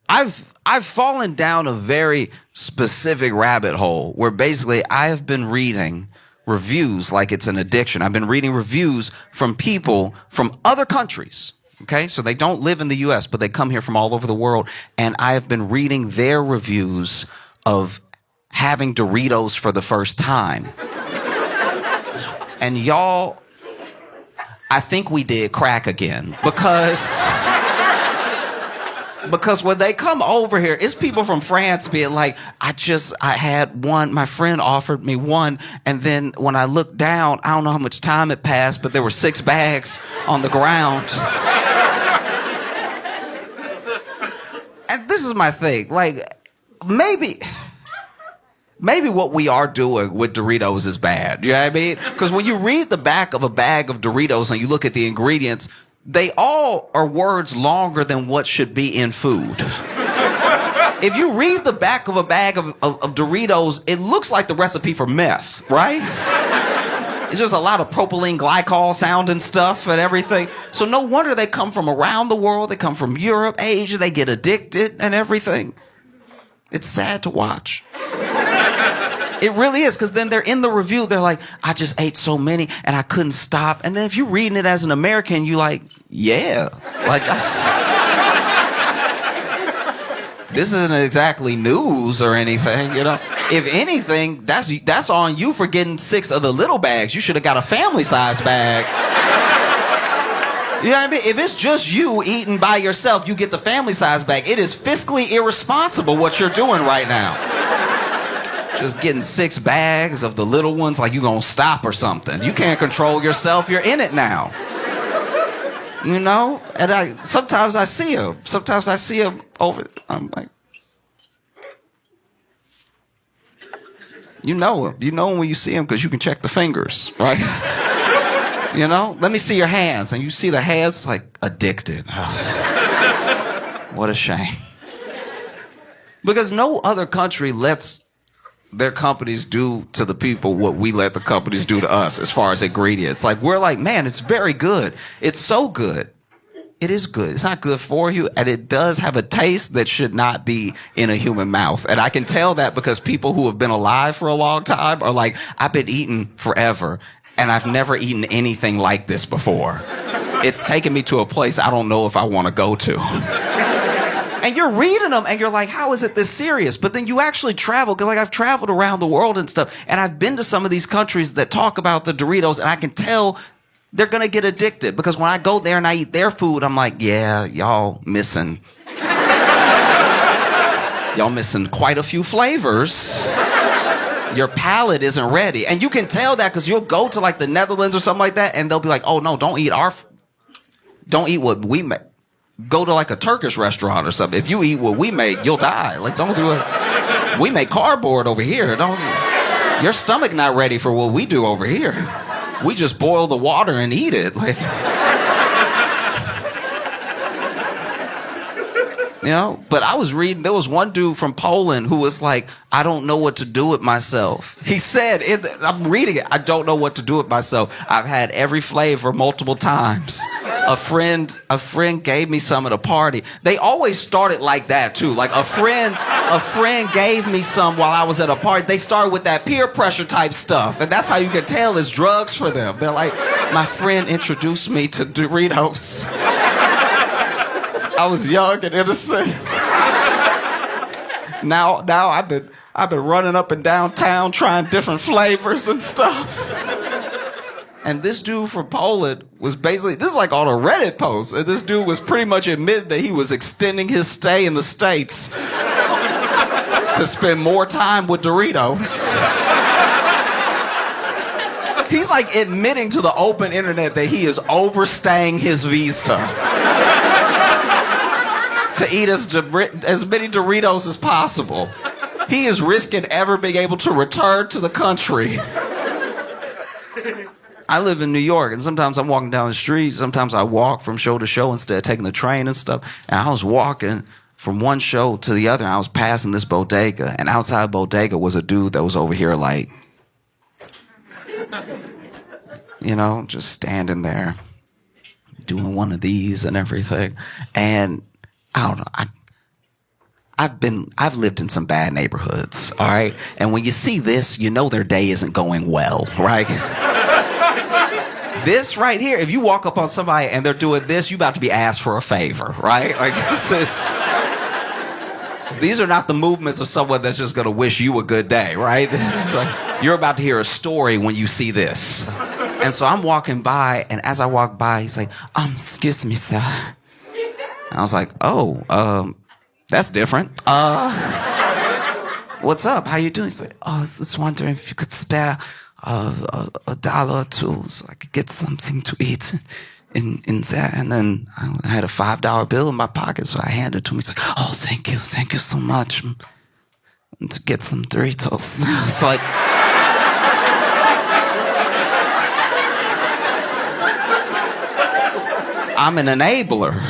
I've fallen down a very specific rabbit hole where basically I have been reading reviews like it's an addiction. I've been reading reviews from people from other countries. Okay, so they don't live in the US, but they come here from all over the world. And I have been reading their reviews of having Doritos for the first time. And y'all, I think we did crack again because when they come over here, it's people from France being like, I had one, my friend offered me one, and then when I looked down, I don't know how much time had passed, but there were 6 bags on the ground. And this is my thing, like, maybe what we are doing with Doritos is bad, you know what I mean? Because when you read the back of a bag of Doritos and you look at the ingredients, they all are words longer than what should be in food. If you read the back of a bag of Doritos, it looks like the recipe for meth, right? It's just a lot of propylene glycol sounding stuff and everything. So no wonder they come from around the world. They come from Europe, Asia. They get addicted and everything. It's sad to watch. It really is, because then they're in the review. They're like, I just ate so many and I couldn't stop. And then if you're reading it as an American, you like, yeah. Like, this isn't exactly news or anything, you know? If anything, that's on you for getting 6 of the little bags. You should have got a family-size bag. You know what I mean? If it's just you eating by yourself, you get the family-size bag. It is fiscally irresponsible what you're doing right now. Just getting 6 bags of the little ones like you gonna stop or something. You can't control yourself. You're in it now. You know? And sometimes I see him. Sometimes I see him over. I'm like, you know him. You know him when you see him because you can check the fingers, right? You know? Let me see your hands. And you see the hands like addicted. Oh, what a shame. Because no other country lets their companies do to the people what we let the companies do to us as far as ingredients. Like, we're like, man, it's very good. It's so good. It is good. It's not good for you, and it does have a taste that should not be in a human mouth. And I can tell that because people who have been alive for a long time are like, I've been eating forever, and I've never eaten anything like this before. It's taken me to a place I don't know if I want to go to. And you're reading them and you're like, how is it this serious? But then you actually travel, because like I've traveled around the world and stuff, and I've been to some of these countries that talk about the Doritos, and I can tell they're going to get addicted, because when I go there and I eat their food, I'm like, yeah, y'all missing quite a few flavors. Your palate isn't ready. And you can tell that because you'll go to like the Netherlands or something like that, and they'll be like, oh no, don't eat what we make. Go to like a Turkish restaurant or something. If you eat what we make, you'll die. Like, don't do it. We make cardboard over here. Your stomach not ready for what we do over here. We just boil the water and eat it. Like, you know, but I was reading, there was one dude from Poland who was like, I don't know what to do with myself. He said, I'm reading it, I don't know what to do with myself. I've had every flavor multiple times. A friend gave me some at a party. They always started like that too. Like a friend gave me some while I was at a party. They started with that peer pressure type stuff. And that's how you can tell it's drugs for them. They're like, my friend introduced me to Doritos. I was young and innocent. Now I've been running up and down town trying different flavors and stuff. And this dude from Poland was basically, this is like on a Reddit post, and this dude was pretty much admitting that he was extending his stay in the States to spend more time with Doritos. He's like admitting to the open internet that he is overstaying his visa to eat as many Doritos as possible. He is risking ever being able to return to the country. I live in New York, and sometimes I'm walking down the street. Sometimes I walk from show to show instead of taking the train and stuff. And I was walking from one show to the other, and I was passing this bodega. And outside bodega was a dude that was over here like, you know, just standing there, doing one of these and everything. And I don't know, I've lived in some bad neighborhoods, all right? And when you see this, you know their day isn't going well, right? This right here, if you walk up on somebody and they're doing this, you about to be asked for a favor, right? Like, these are not the movements of someone that's just gonna wish you a good day, right? Like, you're about to hear a story when you see this. And so I'm walking by, and as I walk by, he's like, excuse me, sir. And I was like, oh, that's different. What's up? How you doing? He's like, I was just wondering if you could spare $1 or $2 so I could get something to eat in there. And then I had a $5 bill in my pocket, so I handed it to him. He's like, oh, thank you so much. And to get some Doritos. It's like, I'm an enabler.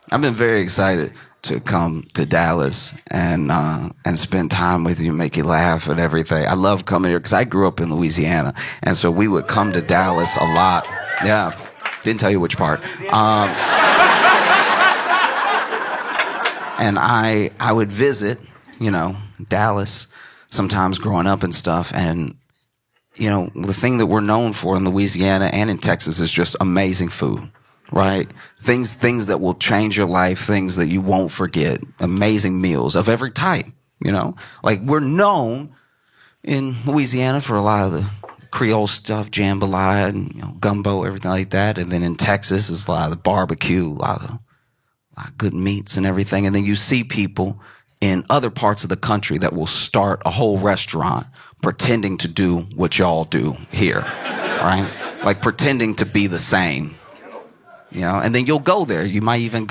I've been very excited to come to Dallas and spend time with you, make you laugh and everything. I love coming here because I grew up in Louisiana, and so we would come to Dallas a lot. Yeah, didn't tell you which part. And I would visit, Dallas sometimes growing up and stuff, and the thing that we're known for in Louisiana and in Texas is just amazing food. Right? Things that will change your life, things that you won't forget, amazing meals of every type, Like, we're known in Louisiana for a lot of the Creole stuff, jambalaya and gumbo, everything like that. And then in Texas is a lot of the barbecue, a lot of good meats and everything. And then you see people in other parts of the country that will start a whole restaurant pretending to do what y'all do here, right? Like pretending to be the same. And then you'll go there. You might even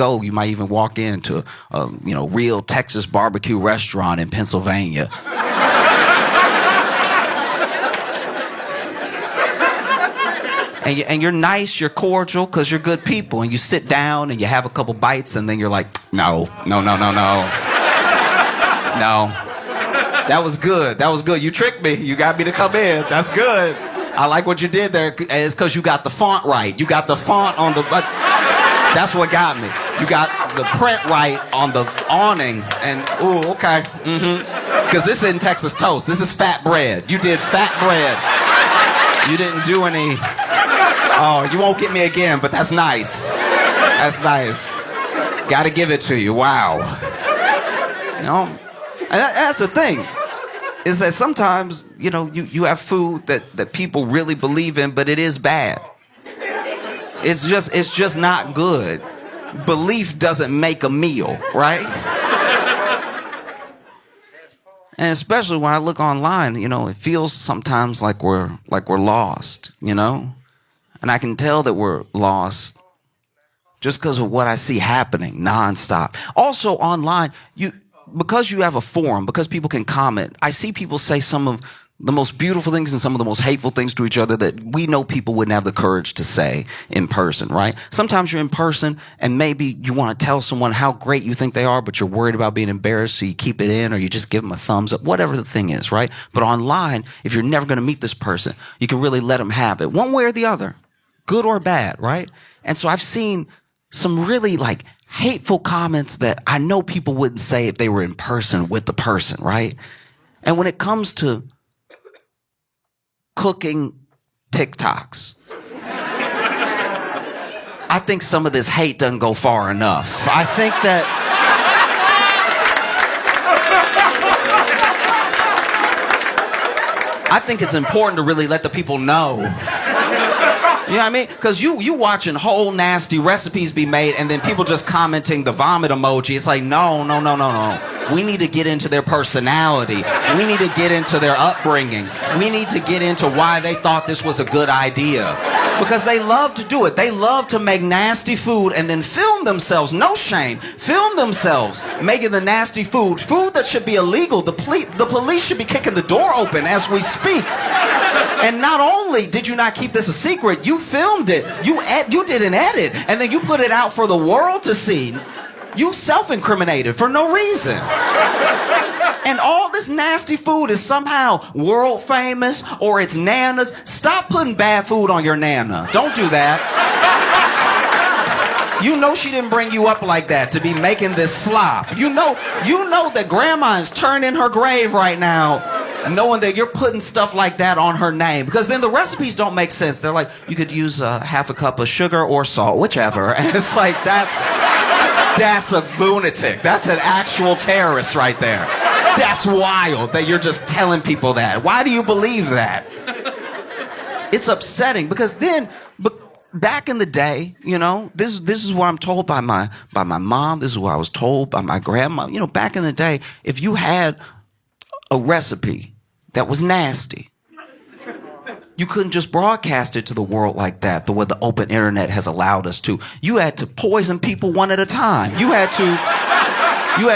walk into a, real Texas barbecue restaurant in Pennsylvania. And you're nice, you're cordial, because you're good people. And you sit down and you have a couple bites, and then you're like, no. No. That was good. You tricked me. You got me to come in. That's good. I like what you did there. It's because you got the font right. You got the font on the... That's what got me. You got the print right on the awning. And, ooh, okay. Because this isn't Texas toast. This is fat bread. You did fat bread. You didn't do any... Oh, you won't get me again, but that's nice. That's nice. Got to give it to you. Wow. And that's the thing. Is that sometimes, you have food that people really believe in, but it is bad. It's just not good. Belief doesn't make a meal, right? And especially when I look online, it feels sometimes like we're lost, And I can tell that we're lost just because of what I see happening nonstop. Also online, because you have a forum, because people can comment, I see people say some of the most beautiful things and some of the most hateful things to each other that we know people wouldn't have the courage to say in person, right? Sometimes you're in person and maybe you want to tell someone how great you think they are, but you're worried about being embarrassed, so you keep it in or you just give them a thumbs up, whatever the thing is, right? But online, if you're never going to meet this person, you can really let them have it, one way or the other, good or bad, right? And so I've seen some really hateful comments that I know people wouldn't say if they were in person with the person, right? And when it comes to cooking TikToks, I think some of this hate doesn't go far enough. I think that it's important to really let the people know. You know what I mean? Because you watching whole nasty recipes be made and then people just commenting the vomit emoji. It's like, no. We need to get into their personality. We need to get into their upbringing. We need to get into why they thought this was a good idea. Because they love to do it. They love to make nasty food and then film themselves, no shame, film themselves making the nasty food that should be illegal. The police should be kicking the door open as we speak. And not only did you not keep this a secret, you filmed it. You did an edit, and then you put it out for the world to see. You self-incriminated for no reason. And all this nasty food is somehow world famous or it's Nana's. Stop putting bad food on your Nana. Don't do that. You know she didn't bring you up like that to be making this slop. You know that grandma is turning her grave right now, knowing that you're putting stuff like that on her name. Because then the recipes don't make sense. They're like, you could use half a cup of sugar or salt, whichever. And it's like, that's a lunatic. That's an actual terrorist right there. That's wild that you're just telling people that. Why do you believe that? It's upsetting because then, back in the day, you know, this is what I'm told by my mom. This is what I was told by my grandma. You know, back in the day, if you had a recipe that was nasty, you couldn't just broadcast it to the world like that, the way the open internet has allowed us to. You had to poison people one at a time. You had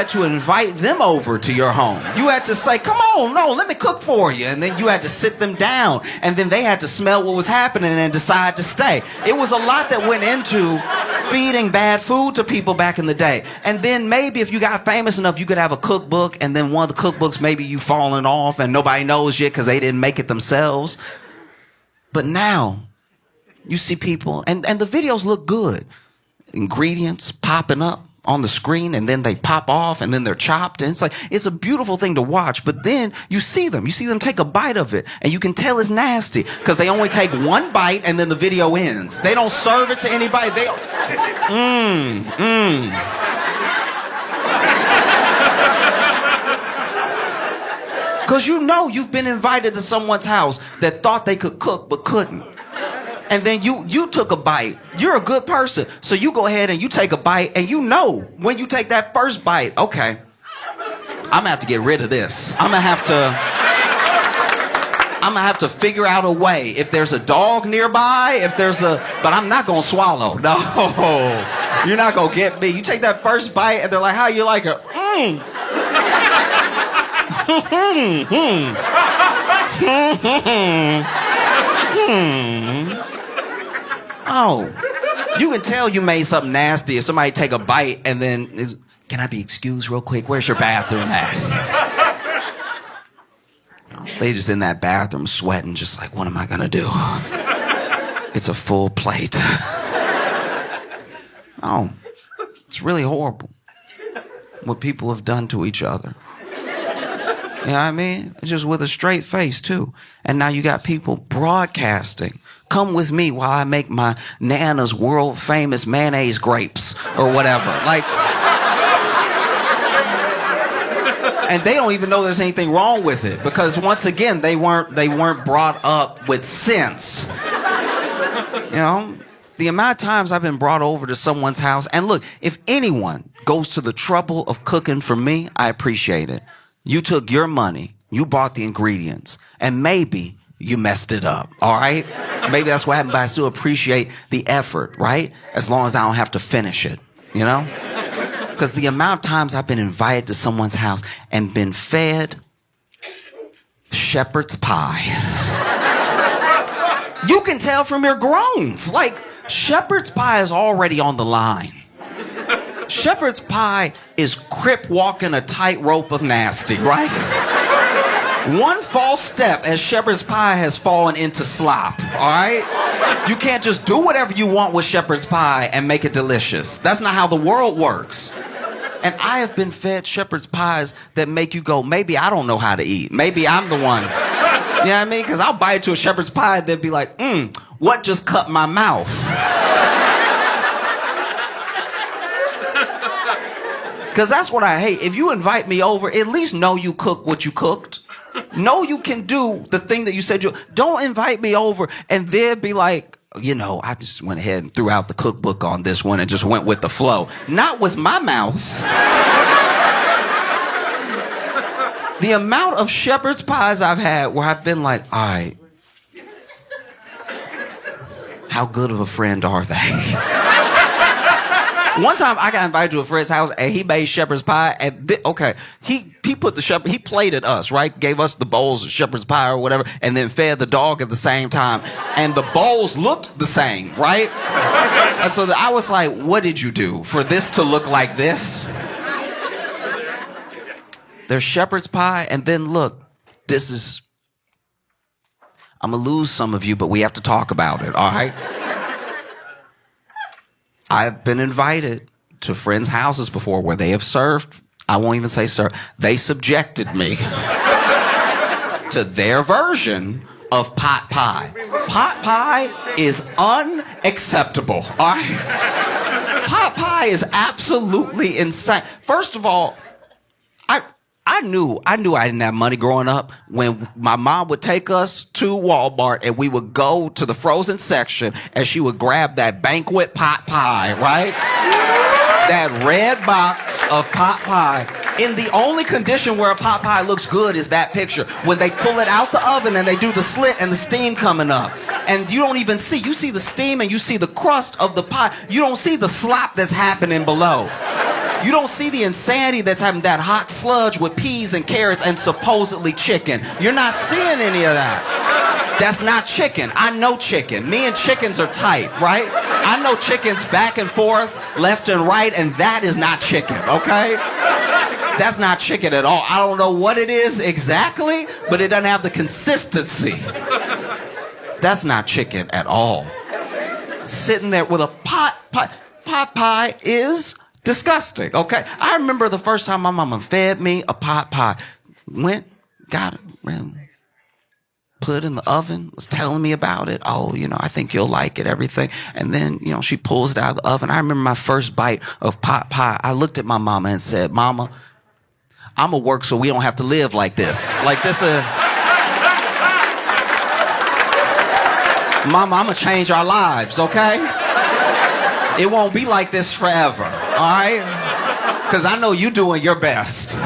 to invite them over to your home. You had to say, come on, no, let me cook for you. And then you had to sit them down. And then they had to smell what was happening and decide to stay. It was a lot that went into feeding bad food to people back in the day. And then maybe if you got famous enough, you could have a cookbook. And then one of the cookbooks, maybe you falling off and nobody knows yet because they didn't make it themselves. But now you see people and the videos look good. Ingredients popping up on the screen and then they pop off and then they're chopped and it's a beautiful thing to watch. But then you see them take a bite of it and you can tell it's nasty because they only take one bite and then the video ends. They don't serve it to anybody. Because you know you've been invited to someone's house that thought they could cook but couldn't. And then you took a bite. You're a good person. So you go ahead and you take a bite and you know when you take that first bite, okay, I'm gonna have to get rid of this. I'm gonna have to figure out a way. If there's a dog nearby, but I'm not gonna swallow. No, you're not gonna get me. You take that first bite and they're like, how you like it? Oh, you can tell you made something nasty if somebody take a bite and then can I be excused real quick? Where's your bathroom at? They just in that bathroom sweating, just like, what am I gonna do? It's a full plate. Oh, it's really horrible what people have done to each other. You know what I mean? It's just with a straight face, too. And now you got people broadcasting. Come with me while I make my Nana's world-famous mayonnaise grapes or whatever. Like, and they don't even know there's anything wrong with it because, once again, they weren't brought up with sense. You know? The amount of times I've been brought over to someone's house, and look, if anyone goes to the trouble of cooking for me, I appreciate it. You took your money, you bought the ingredients, and maybe you messed it up, all right? Maybe that's what happened, but I still appreciate the effort, right? As long as I don't have to finish it, you know? Because the amount of times I've been invited to someone's house and been fed shepherd's pie. You can tell from your groans. Like, shepherd's pie is already on the line. Shepherd's pie is crip walking a tightrope of nasty, right? One false step and shepherd's pie has fallen into slop, all right? You can't just do whatever you want with shepherd's pie and make it delicious. That's not how the world works. And I have been fed shepherd's pies that make you go, maybe I don't know how to eat. Maybe I'm the one. You know what I mean? Because I'll bite into a shepherd's pie and they'll be like, what just cut my mouth? Because that's what I hate. If you invite me over, at least know you cook what you cooked. Know you can do the thing that you said you... Don't invite me over and then be like, you know, I just went ahead and threw out the cookbook on this one and just went with the flow. Not with my mouth. The amount of shepherd's pies I've had where I've been like, all right, how good of a friend are they? One time I got invited to a friend's house and he made shepherd's pie and he put he plated us, right? Gave us the bowls of shepherd's pie or whatever and then fed the dog at the same time. And the bowls looked the same, right? And so I was like, what did you do for this to look like this? There's shepherd's pie and then look, I'm gonna lose some of you, but we have to talk about it, all right? I've been invited to friends' houses before where they have served. I won't even say served. They subjected me to their version of pot pie. Pot pie is unacceptable. All right? Pot pie is absolutely insane. First of all, I knew I didn't have money growing up when my mom would take us to Walmart and we would go to the frozen section and she would grab that banquet pot pie, right? That red box of pot pie. In the only condition where a pot pie looks good is that picture. When they pull it out the oven and they do the slit and the steam coming up. And you don't even see, you see the steam and you see the crust of the pie. You don't see the slop that's happening below. You don't see the insanity that's having that hot sludge with peas and carrots and supposedly chicken. You're not seeing any of that. That's not chicken. I know chicken. Me and chickens are tight, right? I know chickens back and forth, left and right, and that is not chicken, okay? That's not chicken at all. I don't know what it is exactly, but it doesn't have the consistency. That's not chicken at all. Sitting there with a pot pie. Pot pie is disgusting, okay? I remember the first time my mama fed me a pot pie. Went, got it, put it in the oven, was telling me about it. Oh, I think you'll like it, everything. And then, she pulls it out of the oven. I remember my first bite of pot pie. I looked at my mama and said, Mama, I'm gonna work so we don't have to live like this. Like this Mama, I'm gonna change our lives, okay? It won't be like this forever, all right? Because I know you're doing your best.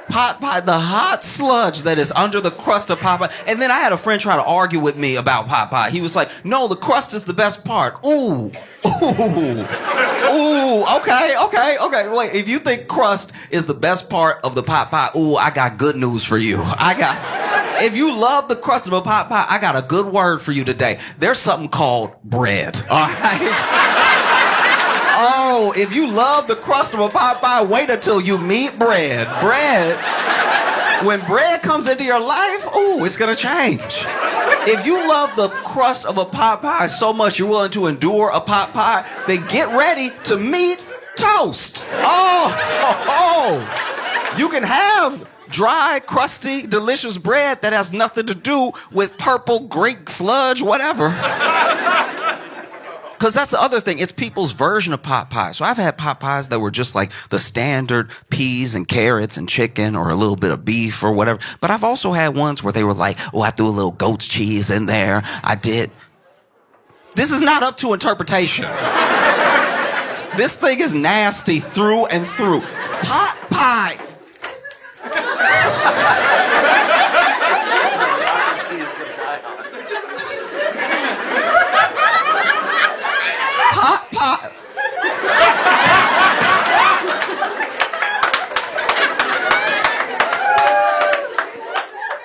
Pot pie, the hot sludge that is under the crust of pot pie. And then I had a friend try to argue with me about pot pie. He was like, no, the crust is the best part. Ooh, okay. Wait, if you think crust is the best part of the pot pie, ooh, I got good news for you. If you love the crust of a pot pie, I got a good word for you today. There's something called bread, all right? Oh, if you love the crust of a pot pie, wait until you meet bread. When bread comes into your life, ooh, it's gonna change. If you love the crust of a pot pie so much you're willing to endure a pot pie, then get ready to meet toast. You can have dry, crusty, delicious bread that has nothing to do with purple Greek sludge, whatever. Because that's the other thing. It's people's version of pot pie. So I've had pot pies that were just like the standard peas and carrots and chicken or a little bit of beef or whatever. But I've also had ones where they were like, oh, I threw a little goat's cheese in there. I did. This is not up to interpretation. This thing is nasty through and through. Pot pie. Pot pie.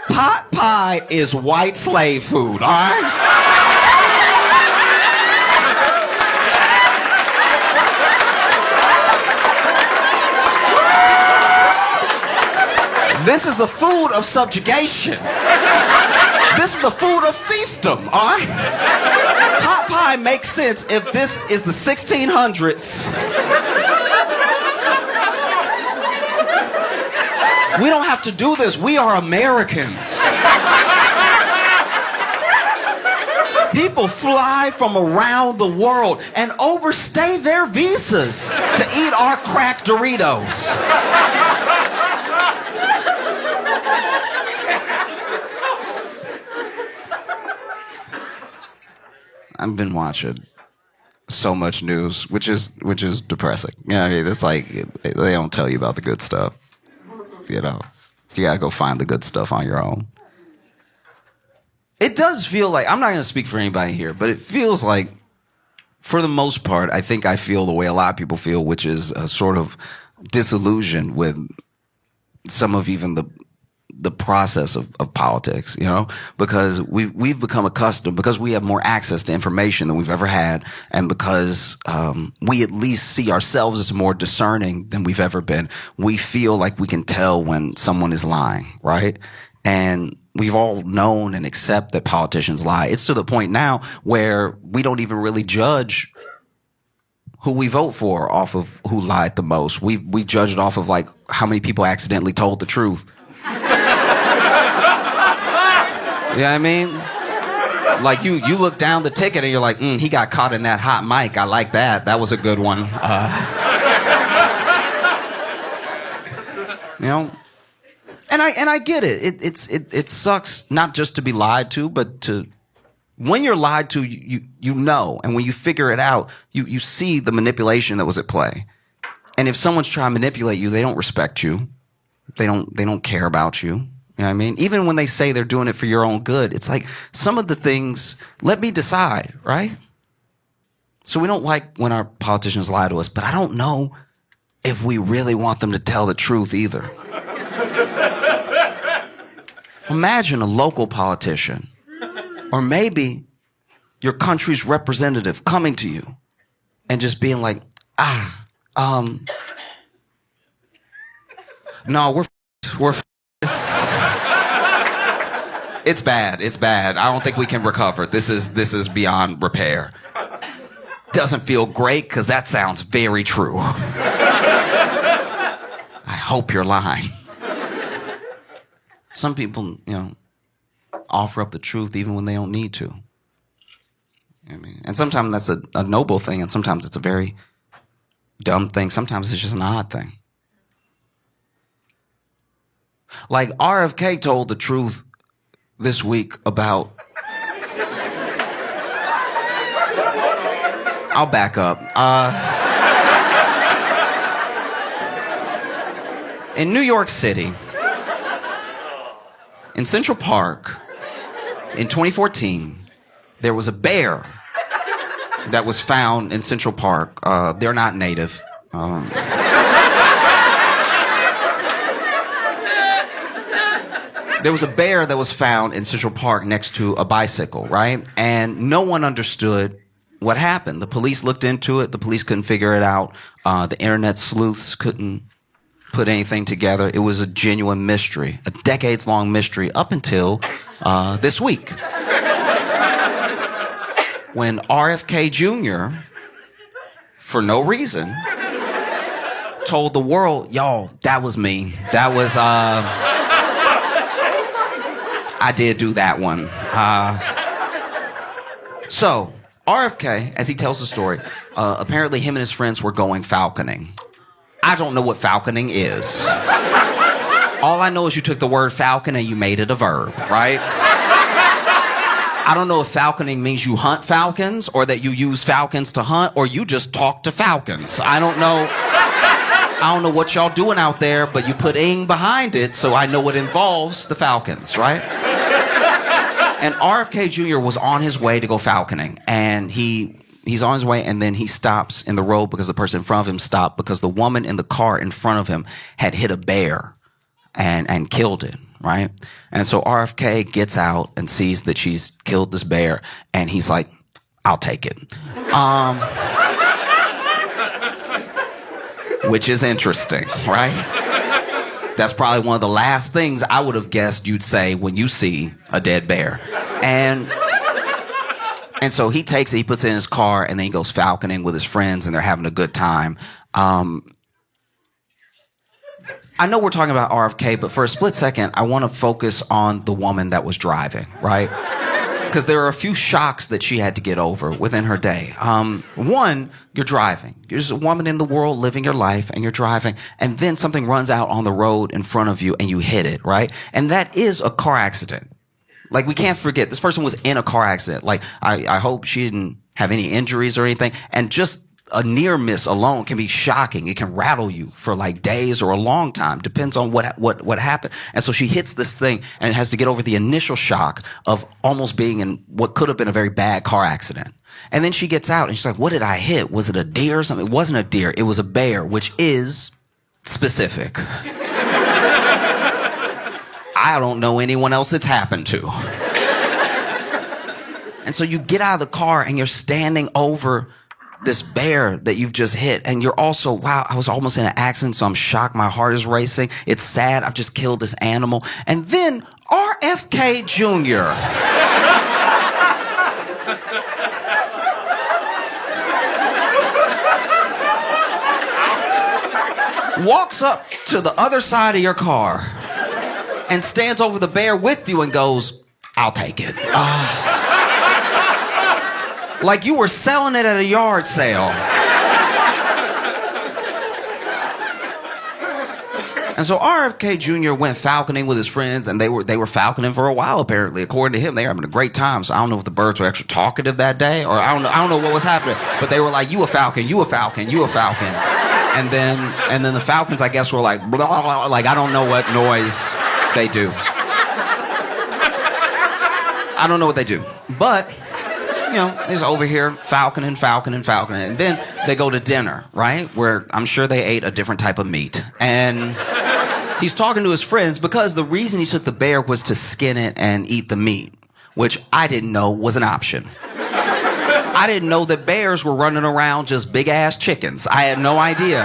Pot pie is white slave food, all right? This is the food of subjugation. This is the food of fiefdom, all right? Pot pie makes sense if this is the 1600s. We don't have to do this. We are Americans. People fly from around the world and overstay their visas to eat our cracked Doritos. I've been watching so much news, which is depressing. I mean, it's like they don't tell you about the good stuff. You gotta go find the good stuff on your own. It does feel like, I'm not going to speak for anybody here, but it feels like, for the most part, I think I feel the way a lot of people feel, which is a sort of disillusion with some of even the process of politics, because we've become accustomed, because we have more access to information than we've ever had, and because we at least see ourselves as more discerning than we've ever been. We feel like we can tell when someone is lying, right? And we've all known and accept that politicians lie. It's to the point now where we don't even really judge who we vote for off of who lied the most. We judge it off of like how many people accidentally told the truth. You know what I mean? Like you look down the ticket and you're like, he got caught in that hot mic. I like that. That was a good one. You know, and I get it. It sucks not just to be lied to, but to when you're lied to, you know, and when you figure it out, you see the manipulation that was at play. And if someone's trying to manipulate you, they don't respect you. They don't care about you. You know what I mean? Even when they say they're doing it for your own good, it's like some of the things, let me decide, right? So we don't like when our politicians lie to us, but I don't know if we really want them to tell the truth either. Imagine a local politician, or maybe your country's representative coming to you and just being like, no, we're it's bad. It's bad. I don't think we can recover. This is beyond repair. Doesn't feel great because that sounds very true. I hope you're lying. Some people, offer up the truth even when they don't need to. You know what I mean? And sometimes that's a noble thing, and sometimes it's a very dumb thing. Sometimes it's just an odd thing. Like RFK told the truth this week about... I'll back up. In New York City, in Central Park, in 2014, there was a bear that was found in Central Park. They're not native. There was a bear that was found in Central Park next to a bicycle, right? And no one understood what happened. The police looked into it. The police couldn't figure it out. The internet sleuths couldn't put anything together. It was a genuine mystery, a decades-long mystery up until this week. When RFK Jr., for no reason, told the world, y'all, that was me. That was... I did do that one. So, RFK, as he tells the story, apparently him and his friends were going falconing. I don't know what falconing is. All I know is you took the word falcon and you made it a verb, right? I don't know if falconing means you hunt falcons or that you use falcons to hunt or you just talk to falcons. I don't know what y'all doing out there, but you put ing behind it, so I know it involves the falcons, right? And RFK Jr. was on his way to go falconing, and he's on his way, and then he stops in the road because the person in front of him stopped because the woman in the car in front of him had hit a bear and killed it, right? And so RFK gets out and sees that she's killed this bear, and he's like, I'll take it. Which is interesting, right? That's probably one of the last things I would have guessed you'd say when you see a dead bear. And so he takes it, he puts it in his car, and then he goes falconing with his friends, and they're having a good time. I know we're talking about RFK, but for a split second, I want to focus on the woman that was driving, right? Because there are a few shocks that she had to get over within her day. One, you're driving. You're just a woman in the world living your life, and you're driving, and then something runs out on the road in front of you, and you hit it, right? And that is a car accident. Like, we can't forget, this person was in a car accident. Like, I hope she didn't have any injuries or anything. And just a near miss alone can be shocking. It can rattle you for like days or a long time. Depends on what happened. And so she hits this thing and has to get over the initial shock of almost being in what could have been a very bad car accident. And then she gets out and she's like, what did I hit? Was it a deer or something? It wasn't a deer. It was a bear, which is specific. I don't know anyone else it's happened to. And so you get out of the car and you're standing over this bear that you've just hit, and you're also, wow, I was almost in an accident, so I'm shocked, my heart is racing, it's sad, I've just killed this animal. And then RFK Jr. walks up to the other side of your car and stands over the bear with you and goes, I'll take it. Like you were selling it at a yard sale. And so RFK Jr. went falconing with his friends, and they were falconing for a while, apparently. According to him, they were having a great time. So I don't know if the birds were extra talkative that day, or I don't know what was happening. But they were like, you a falcon, you a falcon, you a falcon. And then the falcons, I guess, were like, blah, blah, blah, like I don't know what noise they do. I don't know what they do. But, you know, he's over here falconing. And then they go to dinner, right? Where I'm sure they ate a different type of meat. And he's talking to his friends because the reason he took the bear was to skin it and eat the meat, which I didn't know was an option. I didn't know that bears were running around just big-ass chickens. I had no idea.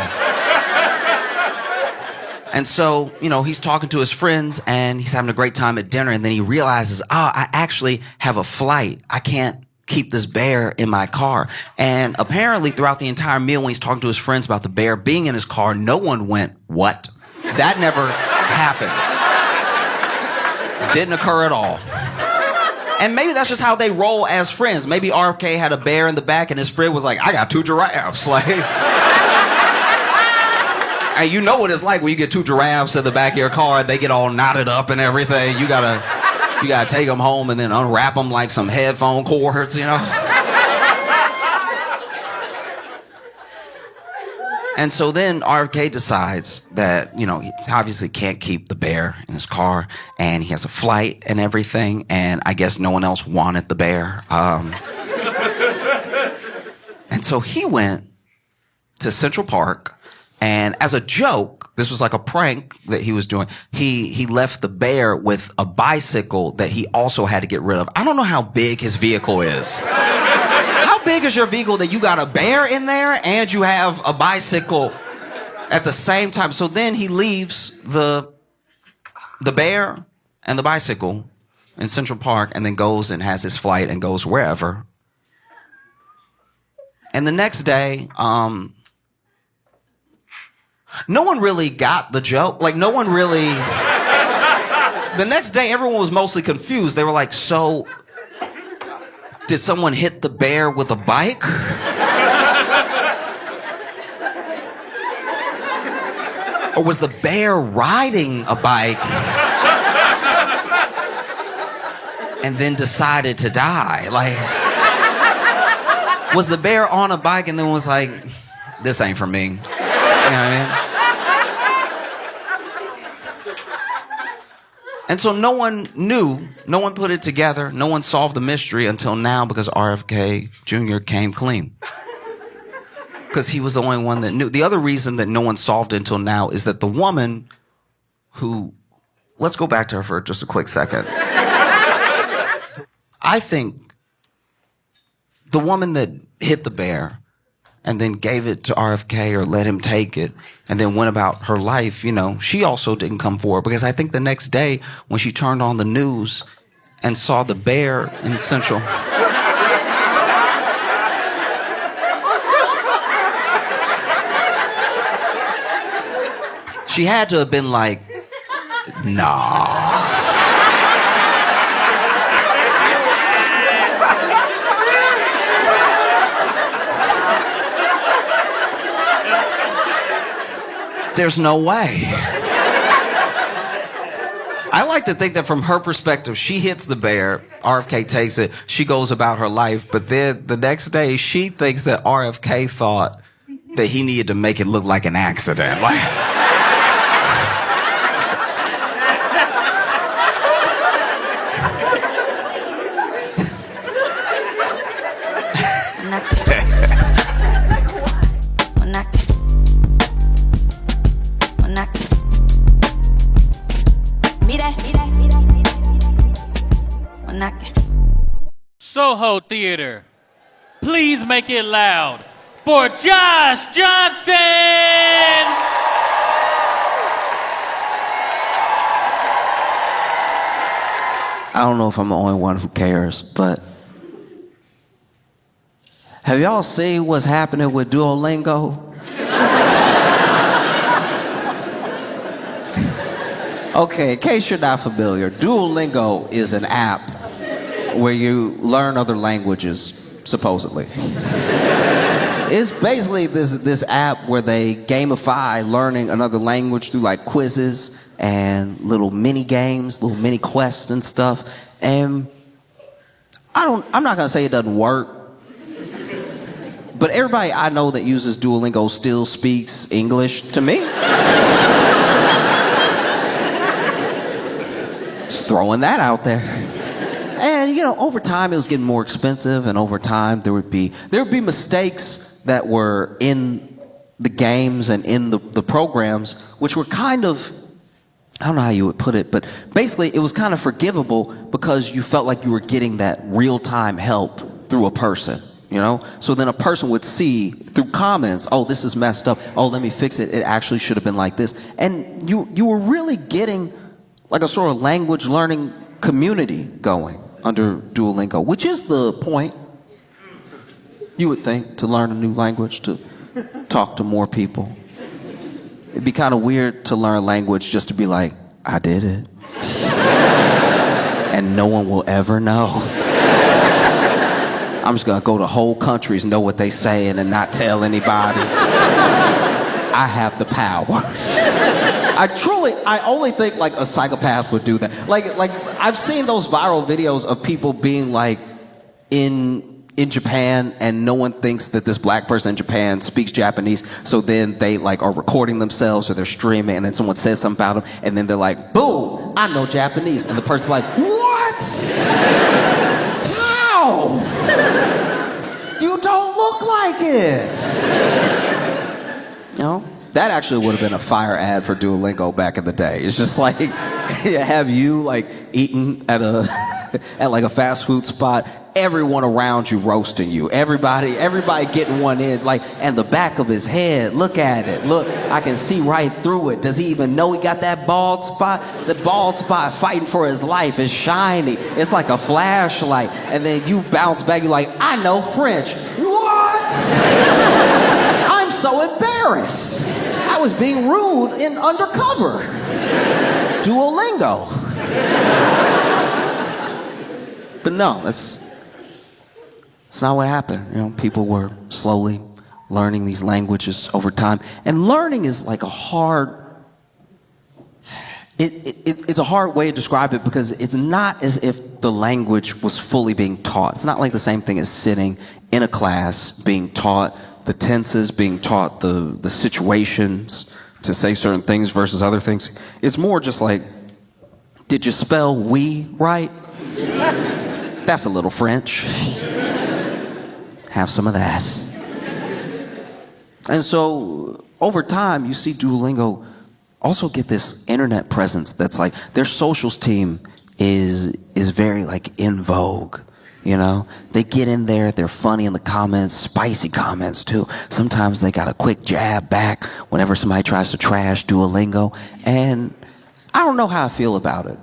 And so, you know, he's talking to his friends, and he's having a great time at dinner, and then he realizes, I actually have a flight. I can't keep this bear in my car. And apparently, throughout the entire meal, when he's talking to his friends about the bear being in his car, no one went, what? That never happened. Didn't occur at all. And maybe that's just how they roll as friends. Maybe RFK had a bear in the back and his friend was like, I got 2 giraffes. Like, and you know what it's like when you get 2 giraffes in the back of your car, they get all knotted up and everything. You gotta take them home and then unwrap them like some headphone cords, you know? And so then RFK decides that, you know, he obviously can't keep the bear in his car, and he has a flight and everything, and I guess no one else wanted the bear. And so he went to Central Park, and as a joke, this was like a prank that he was doing, he left the bear with a bicycle that he also had to get rid of. I don't know how big his vehicle is. How big is your vehicle that you got a bear in there and you have a bicycle at the same time? So then he leaves the bear and the bicycle in Central Park and then goes and has his flight and goes wherever. And the next day, no one really got the joke. Like, no one really... The next day, everyone was mostly confused. They were like, so... did someone hit the bear with a bike? Or was the bear riding a bike and then decided to die? Like, was the bear on a bike and then was like, this ain't for me? You know what I mean? And so no one knew, no one put it together, no one solved the mystery until now because RFK Jr. came clean. Because he was the only one that knew. The other reason that no one solved it until now is that the woman who, let's go back to her for just a quick second. I think the woman that hit the bear and then gave it to RFK or let him take it and then went about her life, you know, she also didn't come forward because I think the next day when she turned on the news and saw the bear in Central... she had to have been like, nah. There's no way. I like to think that from her perspective, she hits the bear, RFK takes it, she goes about her life, but then the next day, she thinks that RFK thought that he needed to make it look like an accident. Like... Soho Theater, please make it loud for Josh Johnson! I don't know if I'm the only one who cares, but Have y'all seen what's happening with Duolingo? Okay, in case you're not familiar, Duolingo is an app where you learn other languages, supposedly. It's basically this app where they gamify learning another language through like quizzes and little mini games, little mini quests and stuff. And I'm not gonna say it doesn't work, but everybody I know that uses Duolingo still speaks English to me. Just throwing that out there. And over time it was getting more expensive, and over time there would be mistakes that were in the games and in the programs, which were kind of, I don't know how you would put it, but basically it was kind of forgivable because you felt like you were getting that real-time help through a person, So then a person would see through comments, oh, this is messed up. Oh, let me fix it. It actually should have been like this. And you were really getting like a sort of language learning community going under Duolingo, which is the point, you would think, to learn a new language, to talk to more people. It'd be kind of weird to learn a language just to be like, I did it. And no one will ever know. I'm just gonna go to whole countries, know what they saying and not tell anybody. I have the power. I only think like a psychopath would do that. Like I've seen those viral videos of people being like in Japan, and no one thinks that this black person in Japan speaks Japanese, so then they like are recording themselves or they're streaming, and then someone says something about them, and then they're like, boom, I know Japanese, and the person's like, what? How? You don't look like it. That actually would have been a fire ad for Duolingo back in the day. It's just like, have you like eating at like a fast food spot, everyone around you roasting you, everybody getting one in, like, and the back of his head, look at it, look, I can see right through it. Does he even know he got that bald spot? The bald spot fighting for his life is shiny. It's like a flashlight. And then you bounce back, you're like, I know French. What? I'm so embarrassed. I was being rude in undercover. Duolingo. But no, that's not what happened. People were slowly learning these languages over time. And learning is like it's a hard way to describe it, because it's not as if the language was fully being taught. It's not like the same thing as sitting in a class being taught the tenses, being taught the situations to say certain things versus other things. It's more just like, did you spell we right? That's a little French. Have some of that. And so over time, you see Duolingo also get this internet presence that's like, their socials team is very like in vogue. They get in there, they're funny in the comments, spicy comments too. Sometimes they got a quick jab back whenever somebody tries to trash Duolingo. And I don't know how I feel about it.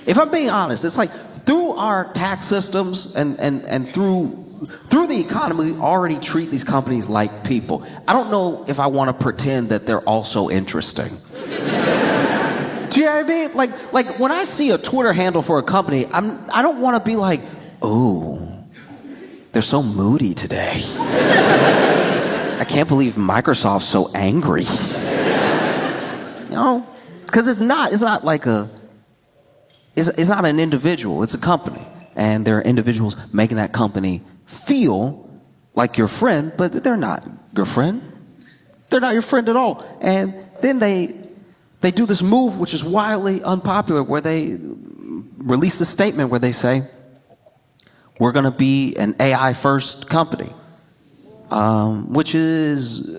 If I'm being honest, it's like through our tax systems and through the economy, we already treat these companies like people. I don't know if I want to pretend that they're also interesting. Do you know what I mean? Like when I see a Twitter handle for a company, I don't want to be like, oh, they're so moody today. I can't believe Microsoft's so angry. Because it's not like it's not an individual, it's a company. And there are individuals making that company feel like your friend, but they're not your friend. They're not your friend at all. And then they do this move, which is wildly unpopular, where they release a statement where they say, we're going to be an AI first company, which is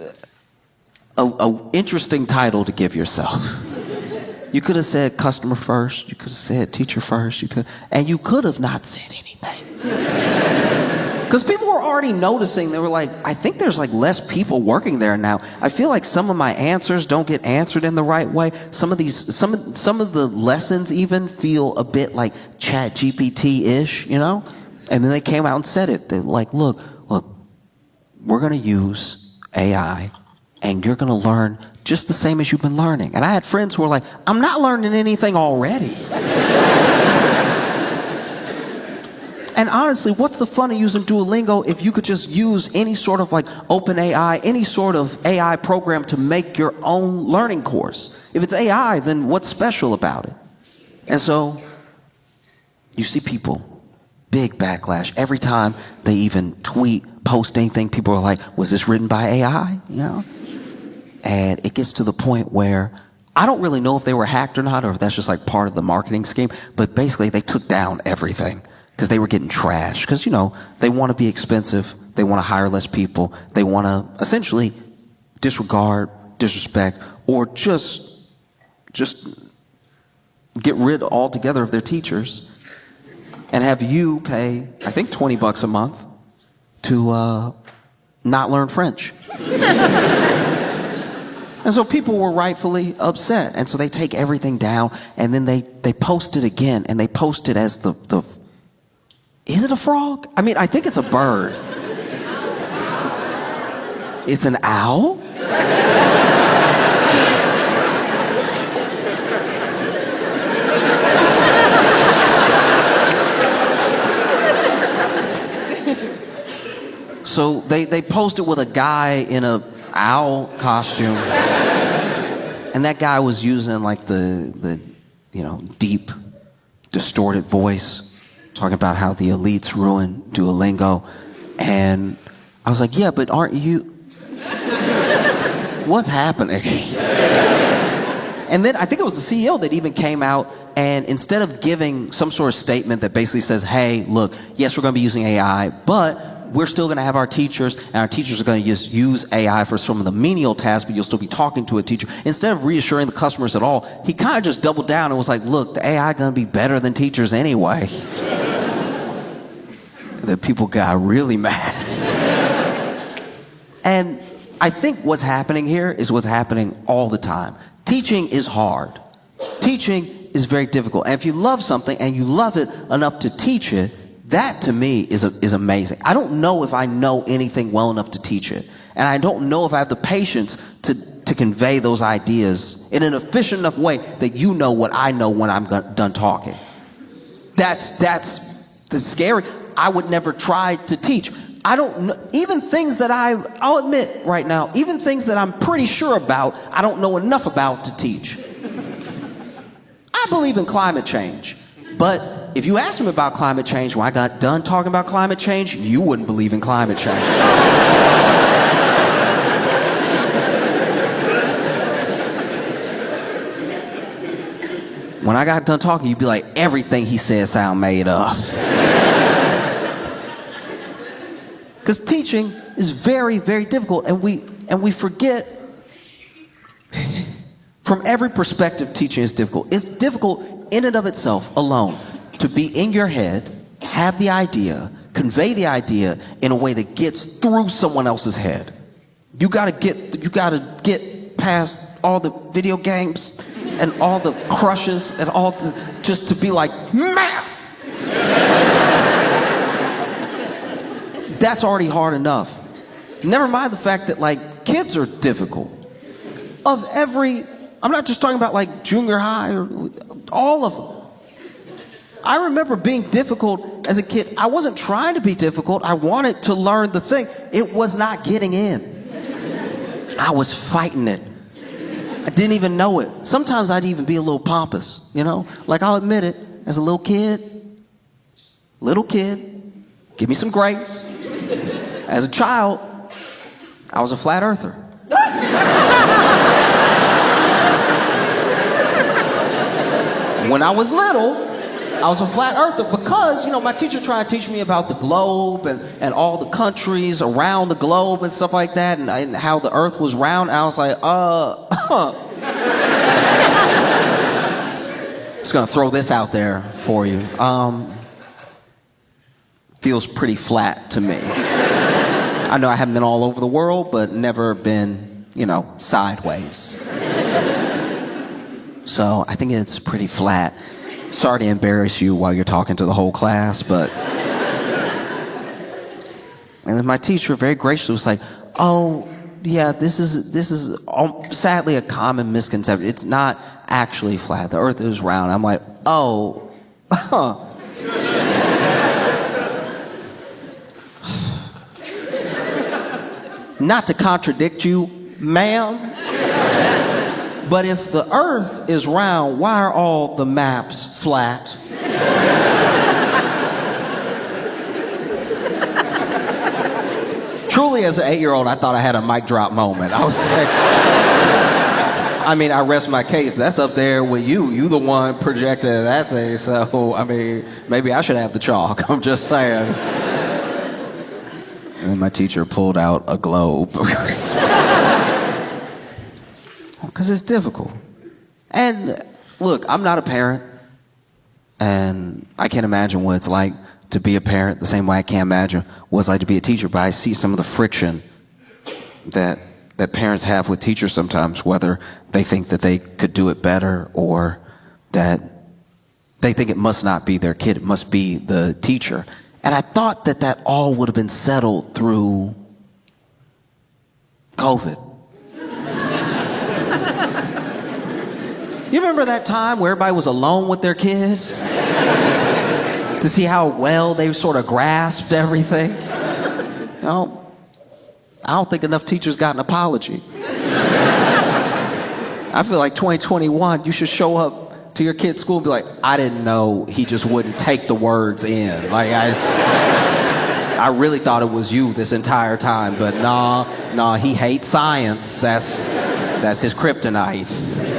a interesting title to give yourself. You could have said customer first, you could have said teacher first, and you could have not said anything. Because people were already noticing, they were like, I think there's like less people working there now. I feel like some of my answers don't get answered in the right way. Some of the lessons even feel a bit like Chat GPT-ish, And then they came out and said it. They're like, look, we're going to use AI, and you're going to learn just the same as you've been learning. And I had friends who were like, I'm not learning anything already. And honestly, what's the fun of using Duolingo if you could just use any sort of like open AI, any sort of AI program to make your own learning course? If it's AI, then what's special about it? And so you see people, big backlash. Every time they even tweet, post anything, people are like, was this written by AI? You know? And it gets to the point where I don't really know if they were hacked or not, or if that's just like part of the marketing scheme, but basically they took down everything because they were getting trashed. Because, you know, they want to be expensive. They want to hire less people. They want to essentially disregard, disrespect, or just get rid altogether of their teachers and have you pay, I think, $20 a month to not learn French. And so people were rightfully upset. And so they take everything down, and then they post it again, and they post it as the is it a frog? I mean, I think it's a bird. It's an owl? So they posted with a guy in a owl costume, and that guy was using like the deep, distorted voice, talking about how the elites ruined Duolingo. And I was like, yeah, but aren't you? What's happening? And then I think it was the CEO that even came out, and instead of giving some sort of statement that basically says, hey, look, yes, we're going to be using AI, but we're still going to have our teachers, and our teachers are going to just use AI for some of the menial tasks, but you'll still be talking to a teacher. Instead of reassuring the customers at all, he kind of just doubled down and was like, look, the AI going to be better than teachers anyway. That people got really mad. And I think what's happening here is what's happening all the time. Teaching is hard. Teaching is very difficult. And if you love something and you love it enough to teach it, that to me is amazing. I don't know if I know anything well enough to teach it. And I don't know if I have the patience to convey those ideas in an efficient enough way that you know what I know when I'm done talking. That's scary. I would never try to teach. I don't know, even things that I'll admit right now, even things that I'm pretty sure about, I don't know enough about to teach. I believe in climate change, but if you asked me about climate change when I got done talking about climate change, you wouldn't believe in climate change. When I got done talking, you'd be like, everything he said sound made up. Because teaching is very, very difficult, and we forget. From every perspective, teaching is difficult. It's difficult in and of itself, alone, to be in your head, have the idea, convey the idea in a way that gets through someone else's head. You gotta get past all the video games and all the crushes and all the, just to be like, math! That's already hard enough. Never mind the fact that like kids are difficult. I'm not just talking about like junior high or all of them. I remember being difficult as a kid. I wasn't trying to be difficult. I wanted to learn the thing. It was not getting in. I was fighting it. I didn't even know it. Sometimes I'd even be a little pompous, you know? Like I'll admit it, as a little kid, give me some grace. As a child, I was a flat earther. When I was little, I was a flat earther because, you know, my teacher tried to teach me about the globe and all the countries around the globe and stuff like that, and how the earth was round. I was like, Just gonna throw this out there for you. Feels pretty flat to me. I know I haven't been all over the world, but never been, you know, sideways. So I think it's pretty flat. Sorry to embarrass you while you're talking to the whole class, but And then my teacher very graciously was like, oh, yeah, this is sadly a common misconception. It's not actually flat. The earth is round. I'm like, oh, huh. Not to contradict you, ma'am, but if the earth is round, why are all the maps flat? Truly, as an 8-year-old, I thought I had a mic drop moment. I was like, I mean, I rest my case. That's up there with you. You the one projected that thing. So, I mean, maybe I should have the chalk. I'm just saying. And then my teacher pulled out a globe. Because it's difficult. And look, I'm not a parent. And I can't imagine what it's like to be a parent the same way I can't imagine what it's like to be a teacher. But I see some of the friction that parents have with teachers sometimes, whether they think that they could do it better or that they think it must not be their kid, it must be the teacher. And I thought that all would have been settled through COVID. You remember that time where everybody was alone with their kids? To see how well they sort of grasped everything? You know, I don't think enough teachers got an apology. I feel like 2021, you should show up to your kid's school and be like, I didn't know he just wouldn't take the words in. Like, I really thought it was you this entire time, but nah, he hates science. That's his kryptonite.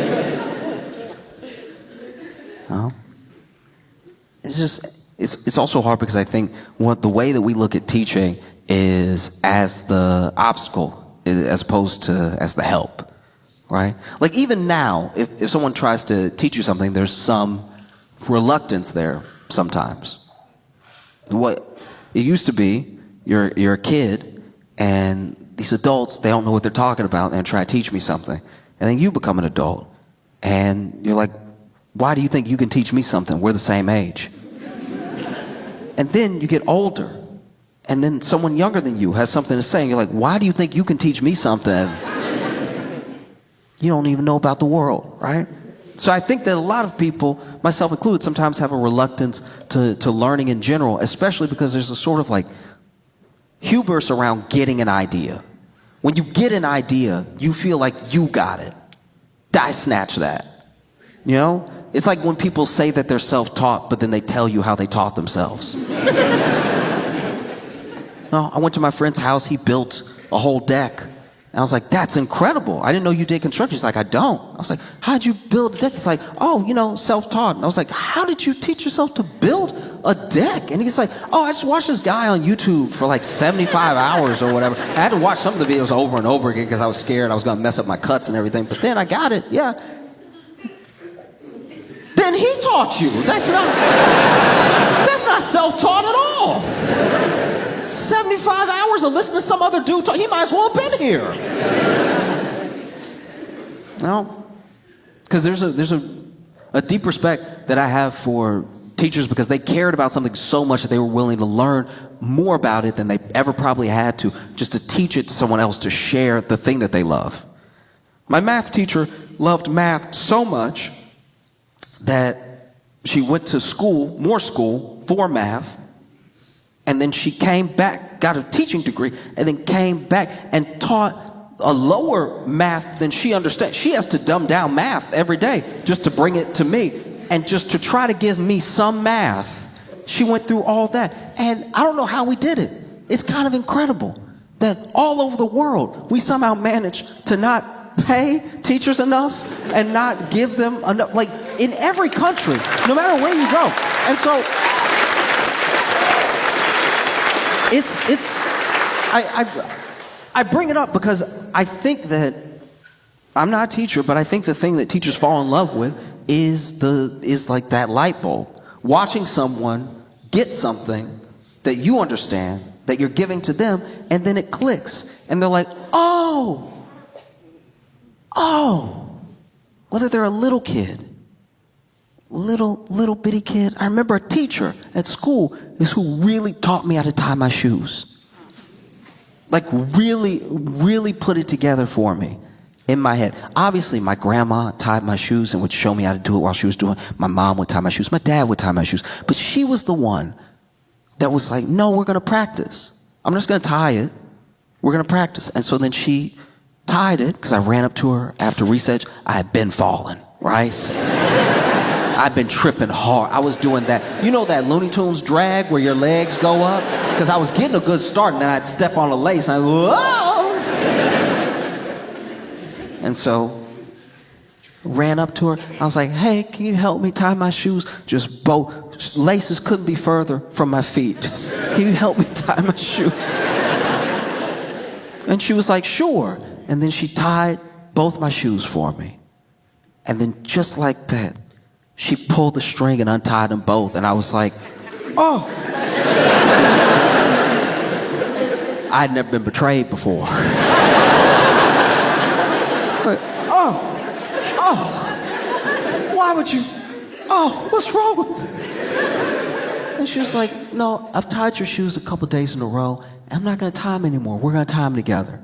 No? It's just, it's also hard because I think the way that we look at teaching is as the obstacle as opposed to as the help, right? Like even now, if someone tries to teach you something, there's some reluctance there sometimes. What it used to be, you're a kid and these adults, they don't know what they're talking about and try to teach me something. And then you become an adult and you're like, why do you think you can teach me something? We're the same age. And then you get older, and then someone younger than you has something to say, and you're like, why do you think you can teach me something? You don't even know about the world, right? So I think that a lot of people, myself included, sometimes have a reluctance to learning in general, especially because there's a sort of like hubris around getting an idea. When you get an idea, you feel like you got it. I snatch that, you know? It's like when people say that they're self-taught, but then they tell you how they taught themselves. No, I went to my friend's house. He built a whole deck. And I was like, that's incredible. I didn't know you did construction. He's like, I don't. I was like, how'd you build a deck? He's like, oh, self-taught. And I was like, how did you teach yourself to build a deck? And he's like, oh, I just watched this guy on YouTube for like 75 hours or whatever. I had to watch some of the videos over and over again because I was scared I was going to mess up my cuts and everything. But then I got it. Yeah. Then he taught you. That's not self-taught at all. 75 hours of listening to some other dude talk. He might as well have been here. No, because there's a deep respect that I have for teachers because they cared about something so much that they were willing to learn more about it than they ever probably had to, just to teach it to someone else, to share the thing that they love. My math teacher loved math so much that she went to more school for math, and then she came back, got a teaching degree, and then came back and taught a lower math than she understands. She has to dumb down math every day just to bring it to me, and just to try to give me some math. She went through all that, and I don't know how we did it. It's kind of incredible that all over the world, we somehow managed to not pay teachers enough and not give them enough, like in every country, no matter where you go. And so I bring it up because I think that I'm not a teacher, but I think the thing that teachers fall in love with is like that light bulb. Watching someone get something that you understand, that you're giving to them, and then it clicks. And they're like, oh, whether they're a little kid, little bitty kid. I remember a teacher at school is who really taught me how to tie my shoes. like really, really put it together for me in my head. Obviously, my grandma tied my shoes and would show me how to do it while she was doing it. My mom would tie my shoes. My dad would tie my shoes. But she was the one that was like, no, we're going to practice. I'm just going to tie it. We're going to practice. And so then she tied it because I ran up to her after recess. I had been falling, right? I've been tripping hard. I was doing that, you know, that Looney Tunes drag where your legs go up? Because I was getting a good start and then I'd step on a lace and I'd whoa! And so ran up to her. I was like, hey, can you help me tie my shoes? Just both laces couldn't be further from my feet. Just, can you help me tie my shoes? And she was like, sure. And then she tied both my shoes for me. And then just like that, she pulled the string and untied them both. And I was like, oh. I'd never been betrayed before. It's like, why would you? Oh, what's wrong with it? And she was like, no, I've tied your shoes a couple days in a row. I'm not going to tie them anymore. We're going to tie them together.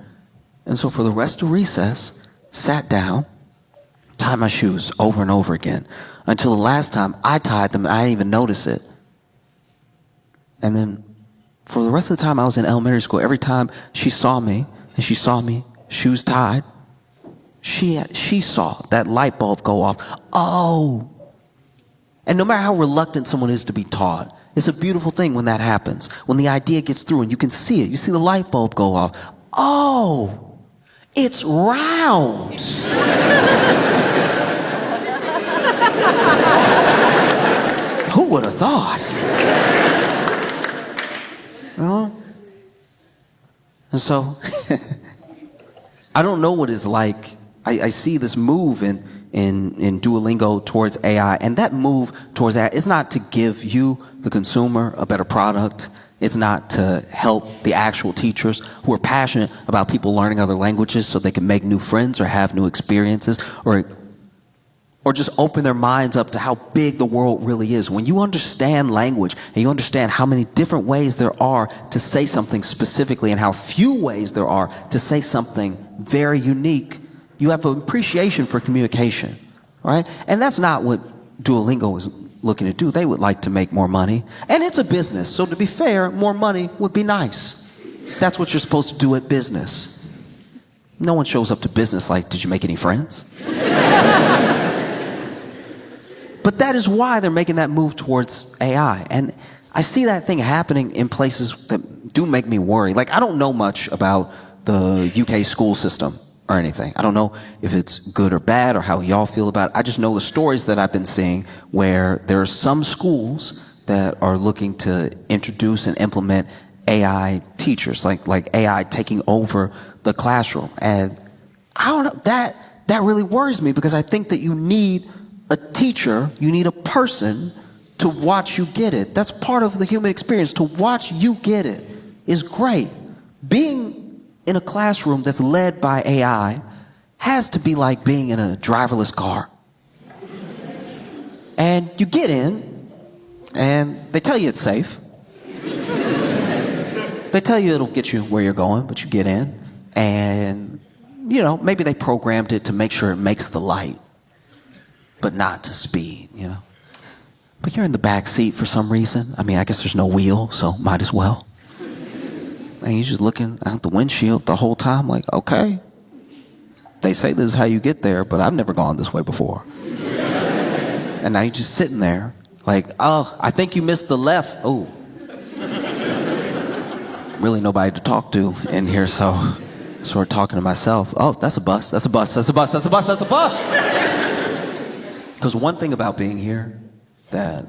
And so for the rest of recess, sat down, tied my shoes over and over again until the last time I tied them and I didn't even notice it. And then for the rest of the time I was in elementary school, every time she saw me and she saw me, shoes tied, she saw that light bulb go off. Oh. And no matter how reluctant someone is to be taught, it's a beautiful thing when that happens. When the idea gets through and you can see it. You see the light bulb go off. Oh, it's round. Who would have thought? Well, and so I don't know what it's like. I see this move in Duolingo towards AI, and that move towards AI is not to give you, the consumer, a better product. It's not to help the actual teachers who are passionate about people learning other languages so they can make new friends or have new experiences or just open their minds up to how big the world really is. When you understand language and you understand how many different ways there are to say something specifically and how few ways there are to say something very unique, you have an appreciation for communication, right? And that's not what Duolingo is looking to do. They would like to make more money. And it's a business. So to be fair, more money would be nice. That's what you're supposed to do at business. No one shows up to business like, did you make any friends? But that is why they're making that move towards AI. And I see that thing happening in places that do make me worry. Like, I don't know much about the UK school system or anything. I don't know if it's good or bad or how y'all feel about it. I just know the stories that I've been seeing where there are some schools that are looking to introduce and implement AI teachers, like AI taking over the classroom. And I don't know, that really worries me because I think that you need a teacher, you need a person to watch you get it. That's part of the human experience. To watch you get it is great. Being in a classroom that's led by AI has to be like being in a driverless car. And you get in, and they tell you it's safe. They tell you it'll get you where you're going, but you get in, and, you know, maybe they programmed it to make sure it makes the light, but not to speed, you know. But you're in the back seat for some reason. I mean, I guess there's no wheel, so might as well. And you're just looking out the windshield the whole time like, okay, they say this is how you get there, but I've never gone this way before. And now you're just sitting there like, oh, I think you missed the left. Oh. Really nobody to talk to in here, so sort of talking to myself. Oh, that's a bus, that's a bus, that's a bus, that's a bus, that's a bus. Because one thing about being here that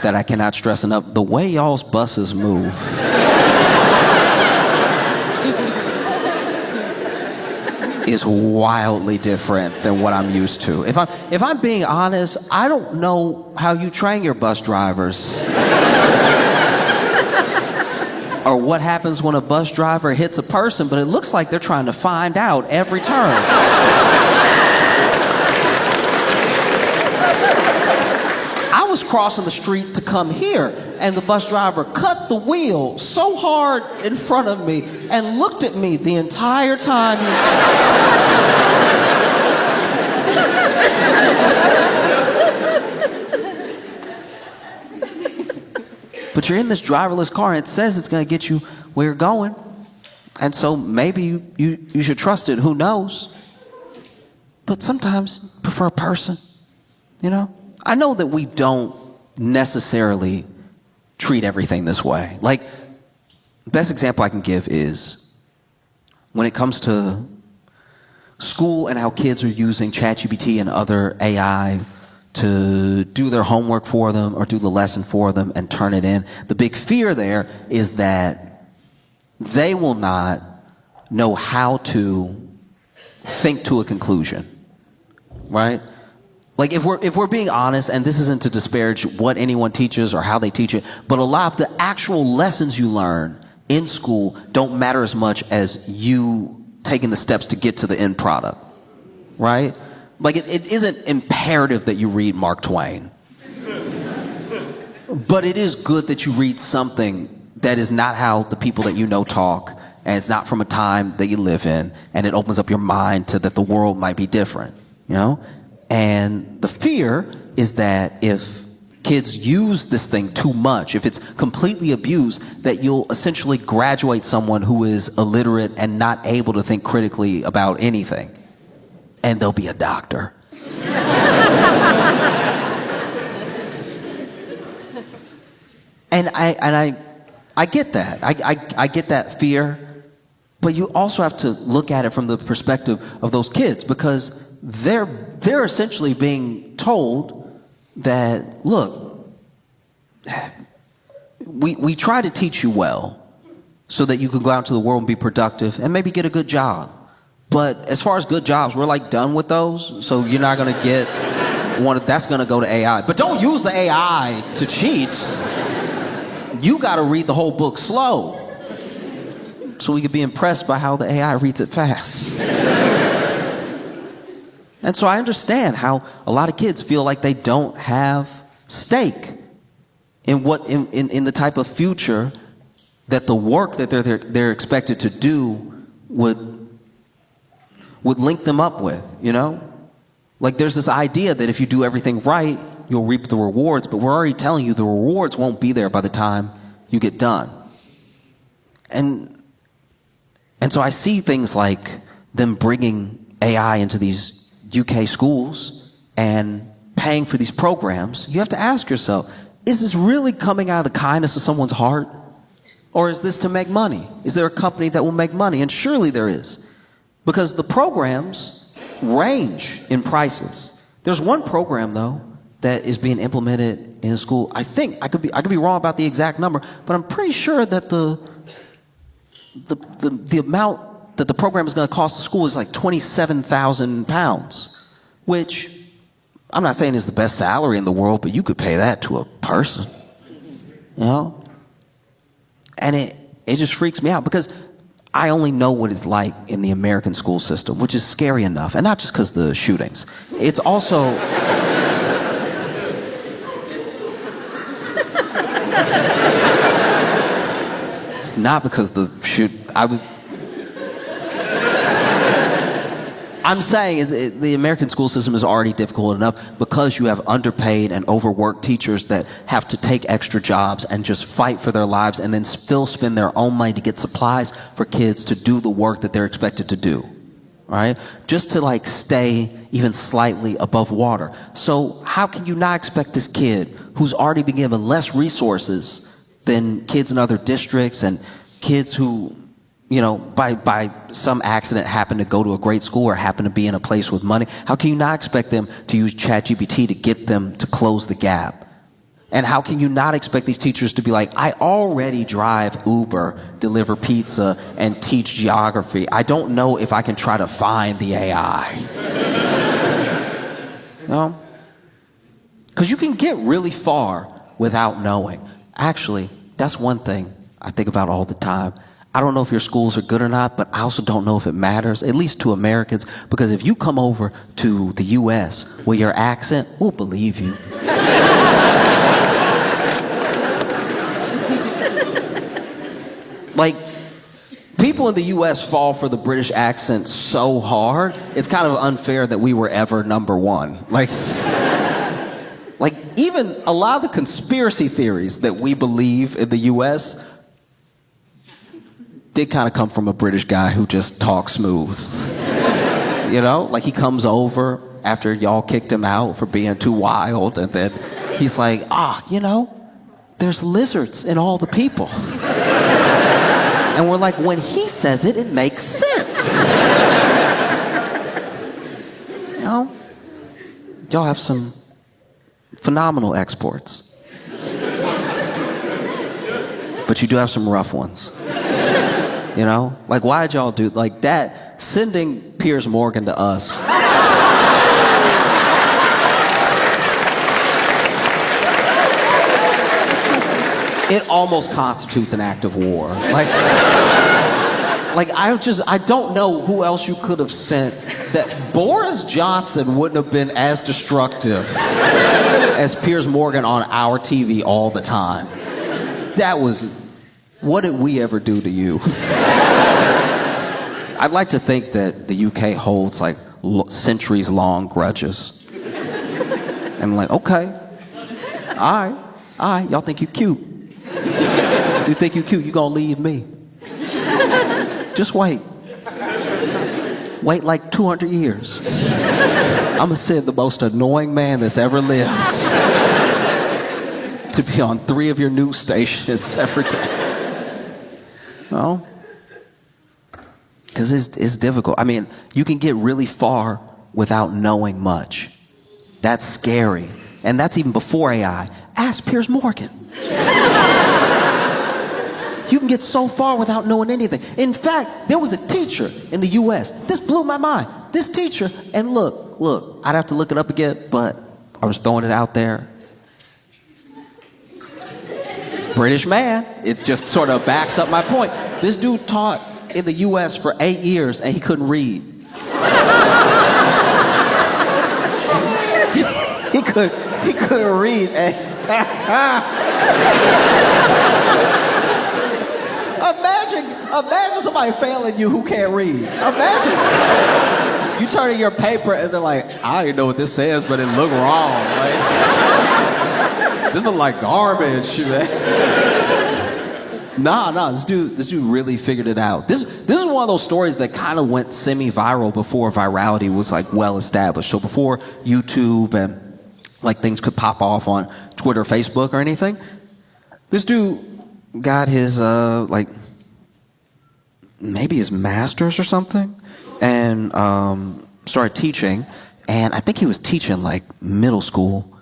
that I cannot stress enough, the way y'all's buses move is wildly different than what I'm used to. If I'm being honest, I don't know how you train your bus drivers. Or what happens when a bus driver hits a person, but it looks like they're trying to find out every turn. I was crossing the street to come here, and the bus driver cut the wheel so hard in front of me and looked at me the entire time. But you're in this driverless car, and it says it's going to get you where you're going. And so maybe you should trust it. Who knows? But sometimes prefer a person, you know? I know that we don't necessarily treat everything this way. Like, the best example I can give is when it comes to school and how kids are using ChatGPT and other AI to do their homework for them or do the lesson for them and turn it in. The big fear there is that they will not know how to think to a conclusion, right? Like if we're being honest, and this isn't to disparage what anyone teaches or how they teach it, but a lot of the actual lessons you learn in school don't matter as much as you taking the steps to get to the end product, right? Like it isn't imperative that you read Mark Twain. But it is good that you read something that is not how the people that you know talk, and it's not from a time that you live in, and it opens up your mind to that the world might be different, you know? And the fear is that if kids use this thing too much, if it's completely abused, that you'll essentially graduate someone who is illiterate and not able to think critically about anything. And they'll be a doctor. And I get that. I get that fear. But you also have to look at it from the perspective of those kids, because they're essentially being told that, look, we try to teach you well so that you can go out into the world and be productive and maybe get a good job. But as far as good jobs, we're like done with those. So you're not going to get one. That's going to go to AI. But don't use the AI to cheat. You got to read the whole book slow so we can be impressed by how the AI reads it fast. And so I understand how a lot of kids feel like they don't have stake in in the type of future that the work that they're expected to do would link them up with, you know? Like there's this idea that if you do everything right, you'll reap the rewards, but we're already telling you the rewards won't be there by the time you get done. And so I see things like them bringing AI into these UK schools and paying for these programs. You have to ask yourself, is this really coming out of the kindness of someone's heart? Or is this to make money? Is there a company that will make money? And surely there is. Because the programs range in prices. There's one program, though, that is being implemented in school. I think I could be wrong about the exact number, but I'm pretty sure that the amount that the program is going to cost the school is like £27,000, which I'm not saying is the best salary in the world, but you could pay that to a person, you know? And it just freaks me out because I only know what it's like in the American school system, which is scary enough. And not just because of the shootings. It's also... It's not because the I'm saying the American school system is already difficult enough because you have underpaid and overworked teachers that have to take extra jobs and just fight for their lives and then still spend their own money to get supplies for kids to do the work that they're expected to do, right? Just to like stay even slightly above water. So how can you not expect this kid who's already been given less resources than kids in other districts and kids who, you know, by some accident happen to go to a great school or happen to be in a place with money, how can you not expect them to use ChatGPT to get them to close the gap? And how can you not expect these teachers to be like, I already drive Uber, deliver pizza, and teach geography. I don't know if I can try to find the AI. You know? Because you can get really far without knowing. Actually, that's one thing I think about all the time. I don't know if your schools are good or not, but I also don't know if it matters, at least to Americans, because if you come over to the U.S. with your accent, we'll believe you. Like, people in the U.S. fall for the British accent so hard, it's kind of unfair that we were ever number one. Like even a lot of the conspiracy theories that we believe in the U.S. did kind of come from a British guy who just talks smooth. You know, like he comes over after y'all kicked him out for being too wild, and then he's like, you know, there's lizards in all the people. And we're like, when he says it, it makes sense. You know, y'all have some phenomenal exports. But you do have some rough ones. You know? Like, why did y'all do like that? Sending Piers Morgan to us. It almost constitutes an act of war. Like I don't know who else you could have sent that Boris Johnson wouldn't have been as destructive as Piers Morgan on our TV all the time. That was, what did we ever do to you? I'd like to think that the UK holds like centuries-long grudges. And I'm like, okay, all right, y'all think you cute. You think you cute, you gonna leave me. Just wait. Wait like 200 years. I'm gonna send the most annoying man that's ever lived to be on 3 of your news stations every day. No? Because it's difficult. I mean, you can get really far without knowing much. That's scary. And that's even before AI. Ask Piers Morgan. You can get so far without knowing anything. In fact, there was a teacher in the U.S. This blew my mind. This teacher, and look, I'd have to look it up again, but I was throwing it out there. British man. It just sort of backs up my point. This dude taught in the U.S. for 8 years, and he couldn't read. He couldn't read. Imagine somebody failing you who can't read. Imagine you turning your paper and they're like, I don't even know what this says, but it looked wrong. Like, this look like garbage, man. Nah, this dude really figured it out. This is one of those stories that kind of went semi-viral before virality was like well established. So before YouTube and like things could pop off on Twitter, Facebook, or anything, this dude got his like maybe his master's or something, and started teaching. And I think he was teaching like middle school,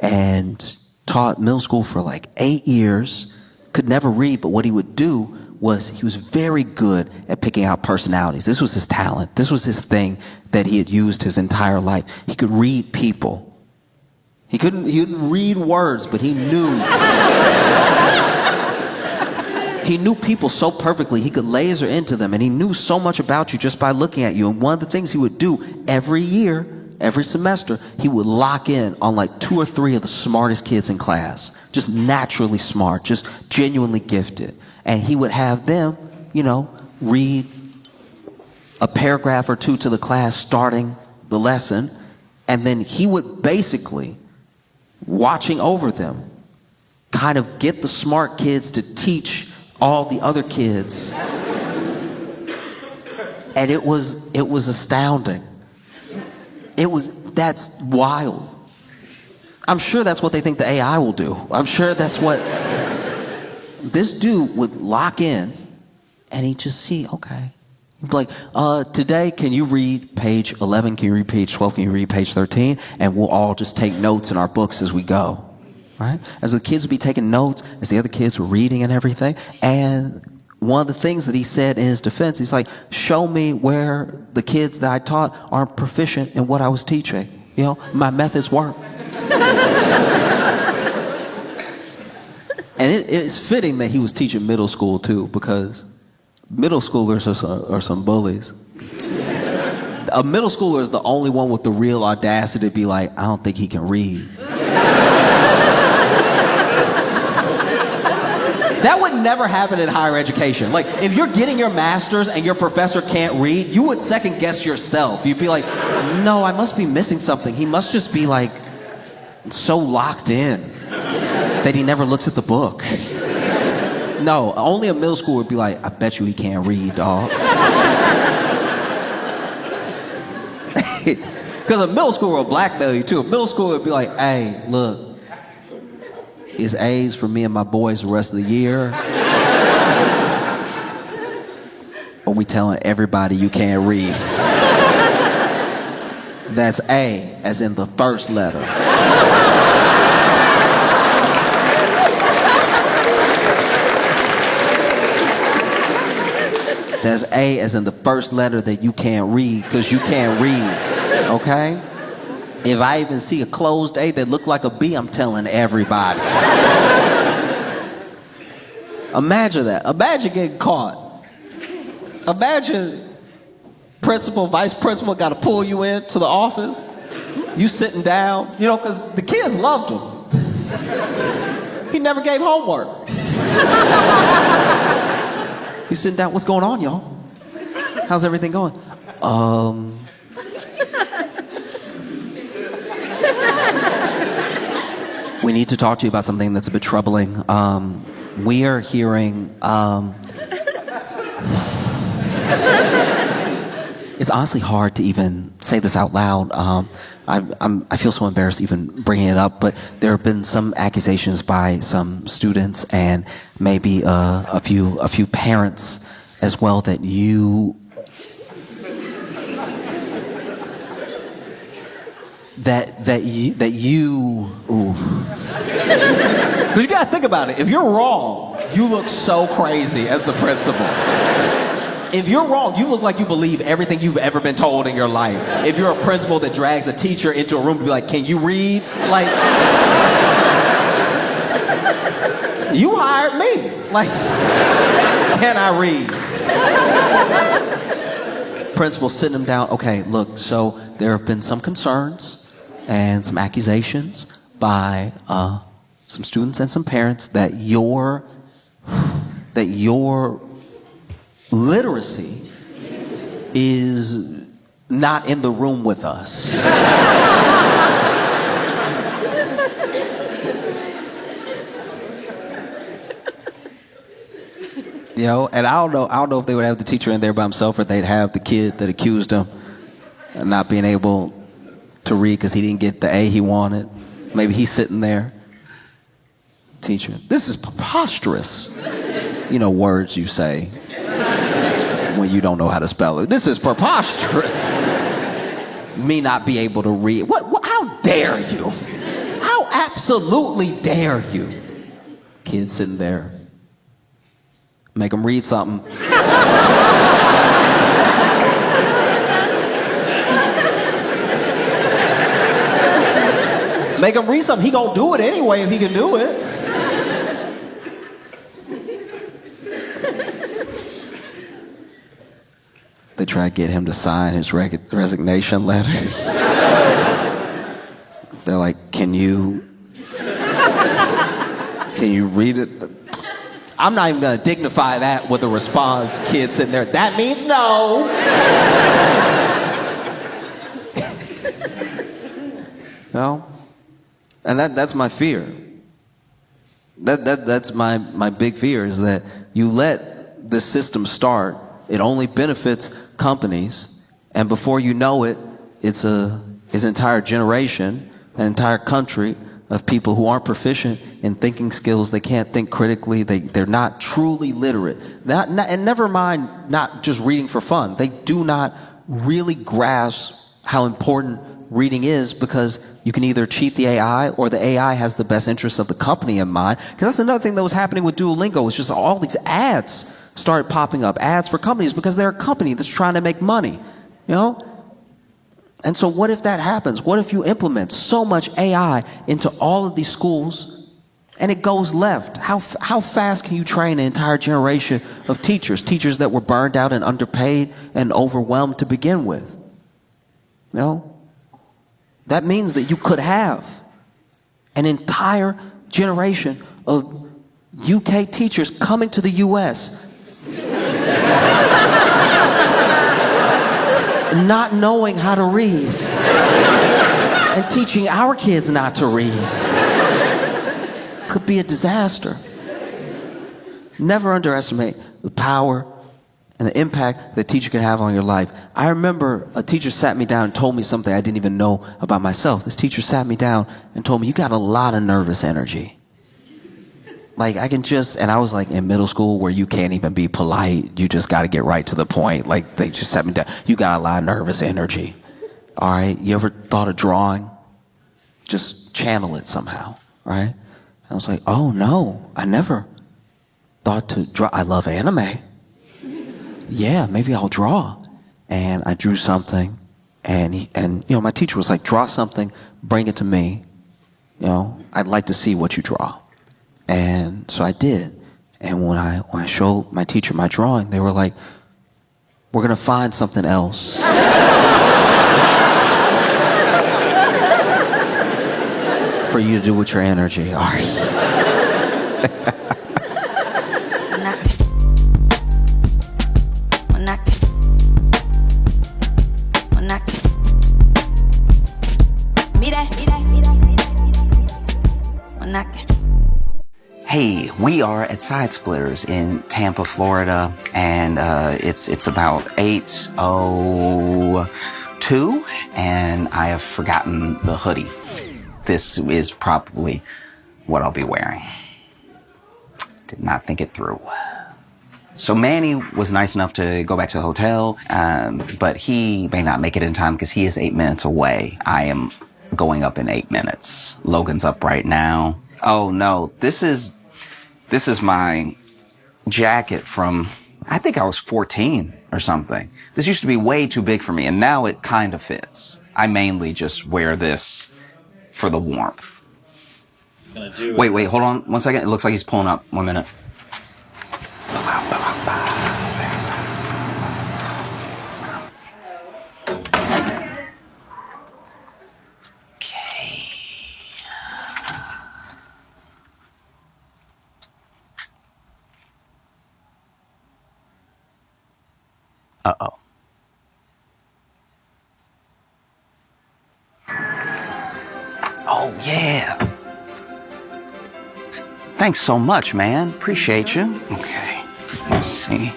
and taught middle school for like 8 years. Could never read, but what he would do was he was very good at picking out personalities. This was his talent. This was his thing that he had used his entire life. He could read people. He couldn't read words, but he knew. He knew people so perfectly, he could laser into them, and he knew so much about you just by looking at you. And one of the things he would do every year, every semester, he would lock in on like 2 or 3 of the smartest kids in class. Just naturally smart, just genuinely gifted. And he would have them, read a paragraph or 2 to the class starting the lesson. And then he would basically, watching over them, kind of get the smart kids to teach all the other kids. And it was astounding. That's wild. I'm sure that's what they think the AI will do. I'm sure that's what this dude would lock in, and he'd just see, okay. He'd be like, today, can you read page 11? Can you read page 12? Can you read page 13? And we'll all just take notes in our books as we go. Right? As the kids would be taking notes, as the other kids were reading and everything. And one of the things that he said in his defense, he's like, show me where the kids that I taught aren't proficient in what I was teaching. My methods work. And it's fitting that he was teaching middle school too, because middle schoolers are some bullies. A middle schooler is the only one with the real audacity to be like, I don't think he can read. That would never happen in higher education. Like, if you're getting your master's and your professor can't read, you would second guess yourself. You'd be like, no, I must be missing something. He must just be like so locked in that he never looks at the book. No, only a middle school would be like, I bet you he can't read, dog. Because a middle school will blackmail you too. A middle school would be like, hey, look, it's A's for me and my boys the rest of the year. Or we telling everybody you can't read. That's A, as in the first letter. That's A, as in the first letter that you can't read, because you can't read, okay? If I even see a closed A that look like a B, I'm telling everybody. Imagine that. Imagine getting caught. Imagine principal, vice principal got to pull you into the office. You sitting down, you know, because the kids loved him. He never gave homework. You sitting down, what's going on, y'all? How's everything going? We need to talk to you about something that's a bit troubling. We are hearing, it's honestly hard to even say this out loud. I feel so embarrassed even bringing it up, but there have been some accusations by some students and maybe a few parents as well that you ooh. Because you gotta think about it. If you're wrong, you look so crazy as the principal. If you're wrong, you look like you believe everything you've ever been told in your life. If you're a principal that drags a teacher into a room to be like, can you read? Like, you hired me. Like, can I read? Principal sitting him down. Okay, look, so there have been some concerns and some accusations by some students and some parents that your literacy is not in the room with us. You know, and I don't know if they would have the teacher in there by himself or they'd have the kid that accused him of not being able to read because he didn't get the A he wanted. Maybe he's sitting there. Teacher, this is preposterous. You know, words you say when you don't know how to spell it. This is preposterous. Me not be able to read. What how dare you? How absolutely dare you? Kid sitting there. Make him read something. Make him read something. He gonna do it anyway if he can do it. They try to get him to sign his resignation letters. They're like, can you read it? I'm not even gonna dignify that with a response. Kid sitting there, that means no. No? And that's my fear. That's my big fear is that you let this system start, it only benefits companies, and before you know it, it's an entire generation, an entire country of people who aren't proficient in thinking skills. They can't think critically. They're not truly literate. And never mind not just reading for fun. They do not really grasp how important reading is because you can either cheat the AI or the AI has the best interests of the company in mind. Because that's another thing that was happening with Duolingo. It's just all these ads started popping up, ads for companies because they're a company that's trying to make money, you know? And so what if that happens? What if you implement so much AI into all of these schools and it goes left? How fast can you train an entire generation of teachers that were burned out and underpaid and overwhelmed to begin with? You know? That means that you could have an entire generation of UK teachers coming to the US not knowing how to read and teaching our kids not to read could be a disaster. Never underestimate the power and the impact that a teacher can have on your life. I remember a teacher sat me down and told me something I didn't even know about myself. This teacher sat me down and told me, you got a lot of nervous energy. Like, I can just, and I was like in middle school where you can't even be polite. You just got to get right to the point. Like, they just sat me down. You got a lot of nervous energy. All right. You ever thought of drawing? Just channel it somehow. Right. I was like, oh no, I never thought to draw. I love anime. Yeah, maybe I'll draw. And I drew something, and you know, my teacher was like, draw something, bring it to me. You know, I'd like to see what you draw. And so I did. And when I showed my teacher my drawing, they were like, we're gonna find something else. For you to do with your energy. All right. Hey, we are at Side Splitters in Tampa, Florida, and it's about 8:02, and I have forgotten the hoodie. This is probably what I'll be wearing. Did not think it through. So Manny was nice enough to go back to the hotel, but he may not make it in time because he is 8 minutes away. I am going up in 8 minutes. Logan's up right now. Oh no, this is my jacket from, I think I was 14 or something. This used to be way too big for me, and now it kind of fits. I mainly just wear this for the warmth. Wait, hold on 1 second. It looks like he's pulling up. 1 minute. Uh-oh. Oh, yeah. Thanks so much, man. Appreciate you. Okay. Let's see.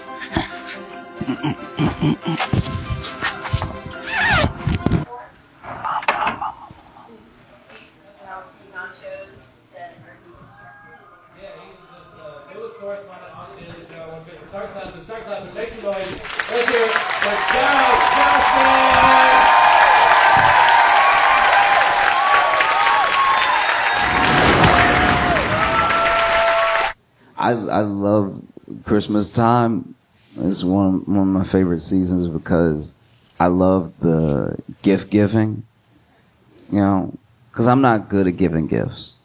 Make some noise. Let's hear it for Josh Johnson. I love Christmas time. It's one of my favorite seasons because I love the gift giving. You know, because I'm not good at giving gifts.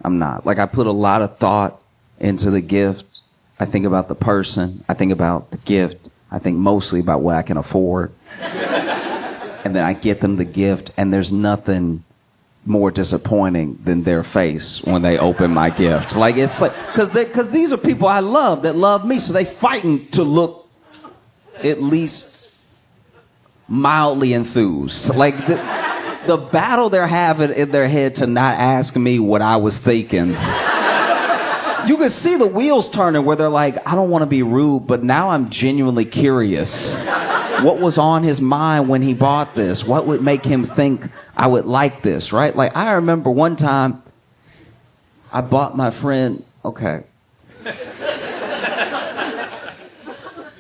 I'm not. Like, I put a lot of thought into the gift. I think about the person. I think about the gift. I think mostly about what I can afford. And then I get them the gift, and there's nothing more disappointing than their face when they open my gift. Like, it's like, because these are people I love that love me, so they fighting to look at least mildly enthused. Like, the battle they're having in their head to not ask me what I was thinking. You can see the wheels turning where they're like, I don't want to be rude, but now I'm genuinely curious. What was on his mind when he bought this? What would make him think I would like this, right? Like, I remember one time I bought my friend, okay.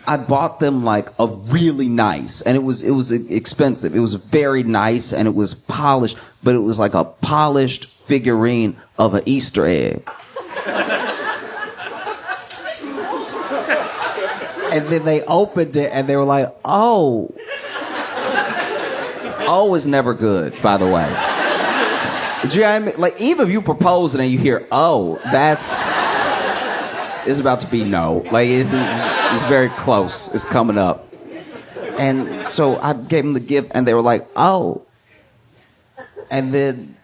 I bought them like a really nice, and it was expensive. It was very nice, and it was polished, but it was like a polished figurine of an Easter egg. And then they opened it, and they were like, oh. Oh is never good, by the way. Do you know what I mean? Like, even if you propose and then you hear, oh, it's about to be no. Like, it's very close. It's coming up. And so I gave them the gift, and they were like, oh. And then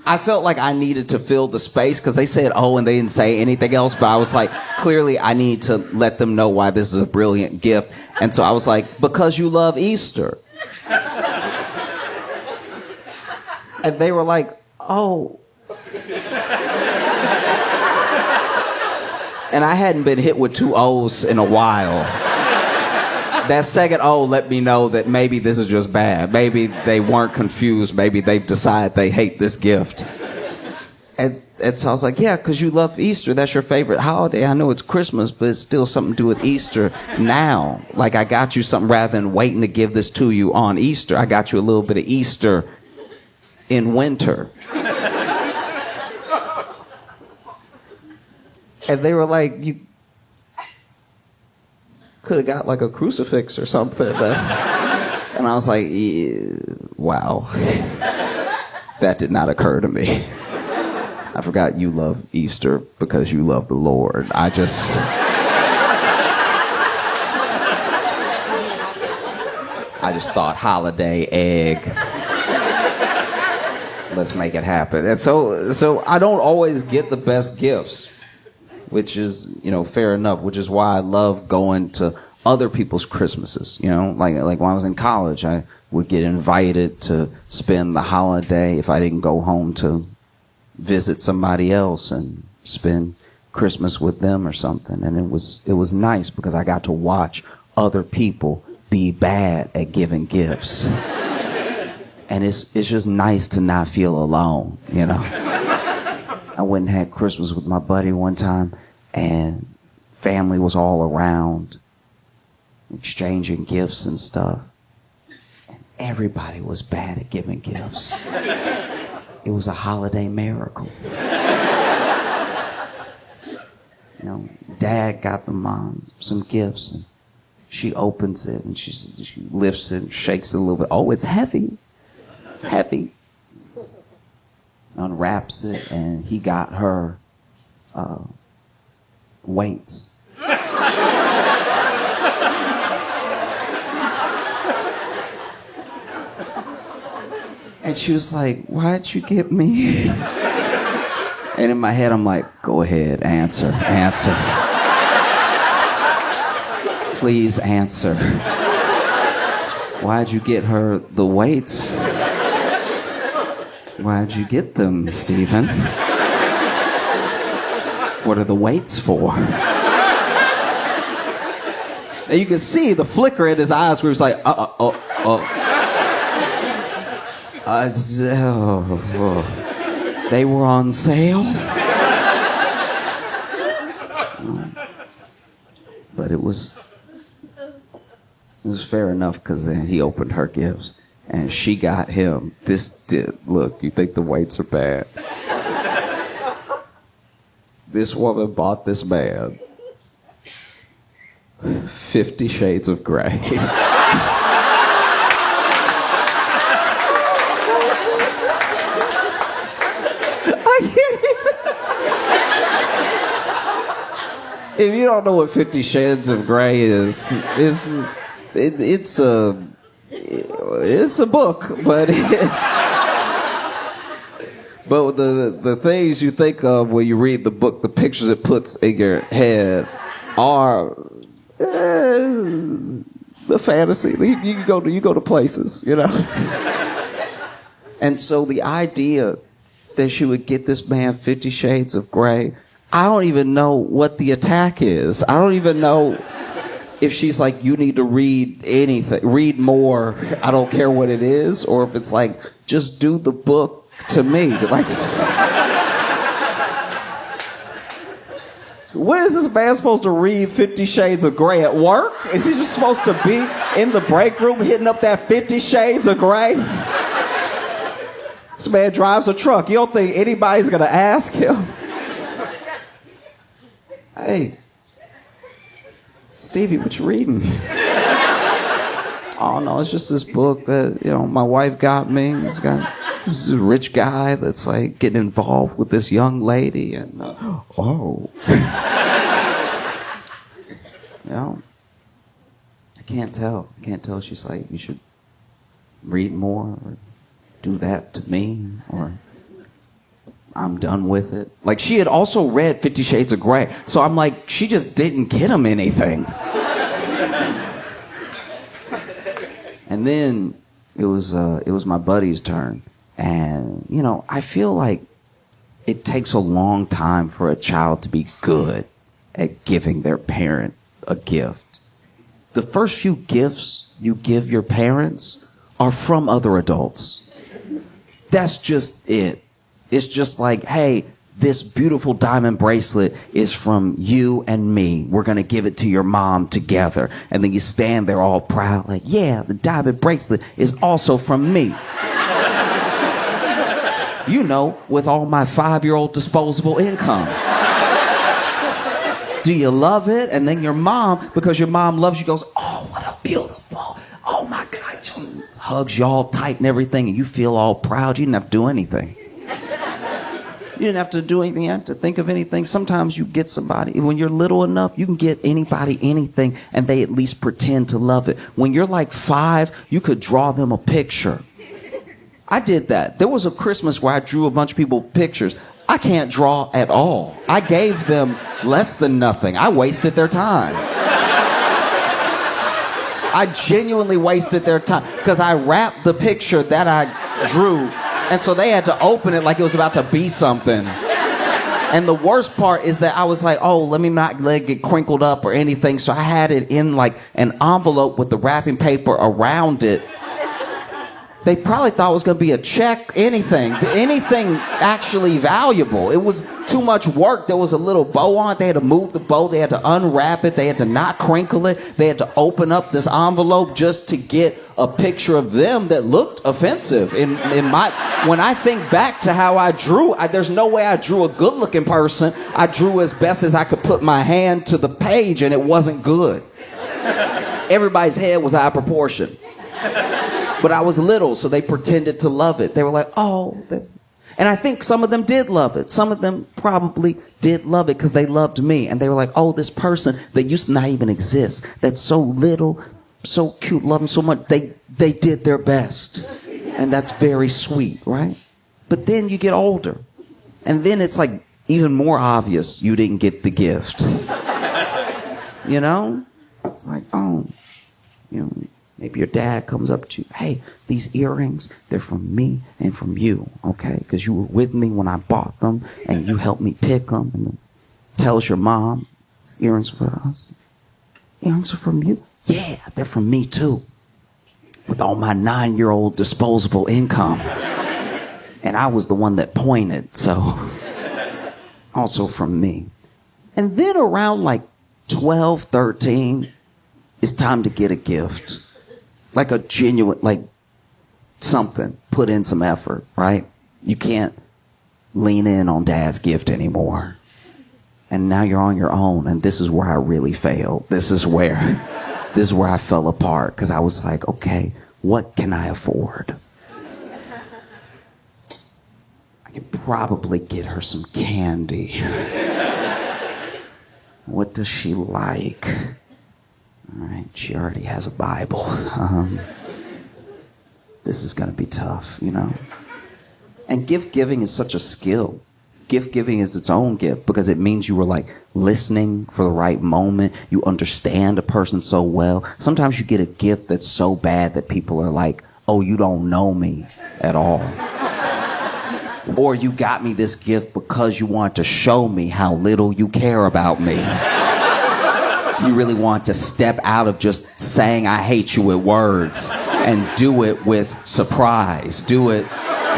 I felt like I needed to fill the space because they said, oh, and they didn't say anything else. But I was like, clearly I need to let them know why this is a brilliant gift. And so I was like, because you love Easter. And they were like, oh. And I hadn't been hit with 2 O's in a while. That second O let me know that maybe this is just bad. Maybe they weren't confused. Maybe they've decided they hate this gift. And so I was like, yeah, because you love Easter. That's your favorite holiday. I know it's Christmas, but it's still something to do with Easter now. Like I got you something rather than waiting to give this to you on Easter. I got you a little bit of Easter in winter. And they were like, you could have got like a crucifix or something. And I was like, wow. That did not occur to me. I forgot you love Easter because you love the Lord. I just thought holiday egg. Let's make it happen. And so I don't always get the best gifts, which is, fair enough, which is why I love going to other people's Christmases, like when I was in college, I would get invited to spend the holiday if I didn't go home to visit somebody else and spend Christmas with them or something. And it was nice because I got to watch other people be bad at giving gifts. And it's just nice to not feel alone, I went and had Christmas with my buddy one time, and family was all around, exchanging gifts and stuff. And everybody was bad at giving gifts. It was a holiday miracle. Dad got the mom some gifts, and she opens it, and she lifts it and shakes it a little bit. Oh, it's heavy. It's heavy. Unwraps it, and he got her weights. And she was like, why'd you get me? And in my head, I'm like, go ahead, answer. Please answer. Why'd you get her the weights? Why'd you get them, Stephen? What are the weights for? And you can see the flicker in his eyes where he was like, they were on sale? But it was fair enough because then he opened her gifts. And she got him. Look, you think the weights are bad? This woman bought this man 50 Shades of Grey. If you don't know what 50 Shades of Grey is, it's a book, but but the things you think of when you read the book, the pictures it puts in your head are the fantasy. You go to places, And so the idea that she would get this man 50 Shades of Grey, I don't even know what the attack is. I don't even know if she's like, you need to read anything, read more, I don't care what it is, or if it's like, just do the book to me. Like, when is this man supposed to read 50 Shades of Grey at work? Is he just supposed to be in the break room hitting up that 50 Shades of Grey? This man drives a truck. You don't think anybody's gonna ask him? Hey, Stevie, what you reading? Oh no, it's just this book that my wife got me. This is a rich guy that's like getting involved with this young lady, and I can't tell. She's like, you should read more or do that to me, or I'm done with it. Like, she had also read 50 Shades of Grey. So I'm like, she just didn't get him anything. And then it was my buddy's turn. And, you know, I feel like it takes a long time for a child to be good at giving their parent a gift. The first few gifts you give your parents are from other adults. That's just it. It's just like, hey, this beautiful diamond bracelet is from you and me. We're going to give it to your mom together. And then you stand there all proud like, yeah, the diamond bracelet is also from me. You know, with all my 5-year-old disposable income. Do you love it? And then your mom, because your mom loves you, goes, oh, what a beautiful, oh my God. Hugs you all tight and everything, and you feel all proud. You didn't have to do anything. You didn't have to do anything. You didn't have to think of anything. Sometimes you get somebody, when you're little enough, you can get anybody anything, and they at least pretend to love it. When you're like 5, you could draw them a picture. I did that. There was a Christmas where I drew a bunch of people pictures. I can't draw at all. I gave them less than nothing. I wasted their time. I genuinely wasted their time because I wrapped the picture that I drew, and so they had to open it like it was about to be something. And the worst part is that I was like, oh, let me not let it get crinkled up or anything, so I had it in like an envelope with the wrapping paper around it. They probably thought it was going to be a check, anything actually valuable. It was too much work. There was a little bow on it. They had to move the bow. They had to unwrap it. They had to not crinkle it. They had to open up this envelope just to get a picture of them that looked offensive. When I think back to how I drew, there's no way I drew a good-looking person. I drew as best as I could put my hand to the page, and it wasn't good. Everybody's head was out of proportion. But I was little, so they pretended to love it. They were like, oh. And I think some of them did love it. Some of them probably did love it because they loved me. And they were like, oh, this person that used to not even exist, that's so little, so cute, love them so much. They did their best. And that's very sweet, right? But then you get older. And then it's like even more obvious you didn't get the gift. You know? It's like, oh, you know. Maybe your dad comes up to you, hey, these earrings, they're from me and from you, okay? Because you were with me when I bought them, and you helped me pick them. And then tells your mom, earrings are for us. Earrings are from you? Yeah, they're from me too. With all my 9-year-old disposable income. And I was the one that pointed, so also from me. And then around like 12, 13, it's time to get a gift. Like a genuine, like something, put in some effort, right? You can't lean in on dad's gift anymore. And now you're on your own, and this is where I really failed. This is where I fell apart, because I was like, okay, what can I afford? I could probably get her some candy. What does she like? All right, she already has a Bible. This is going to be tough, you know. And gift giving is such a skill. Gift giving is its own gift because it means you were like listening for the right moment. You understand a person so well. Sometimes you get a gift that's so bad that people are like, oh, you don't know me at all. Or you got me this gift because you want to show me how little you care about me. You really want to step out of just saying I hate you with words and do it with surprise. Do it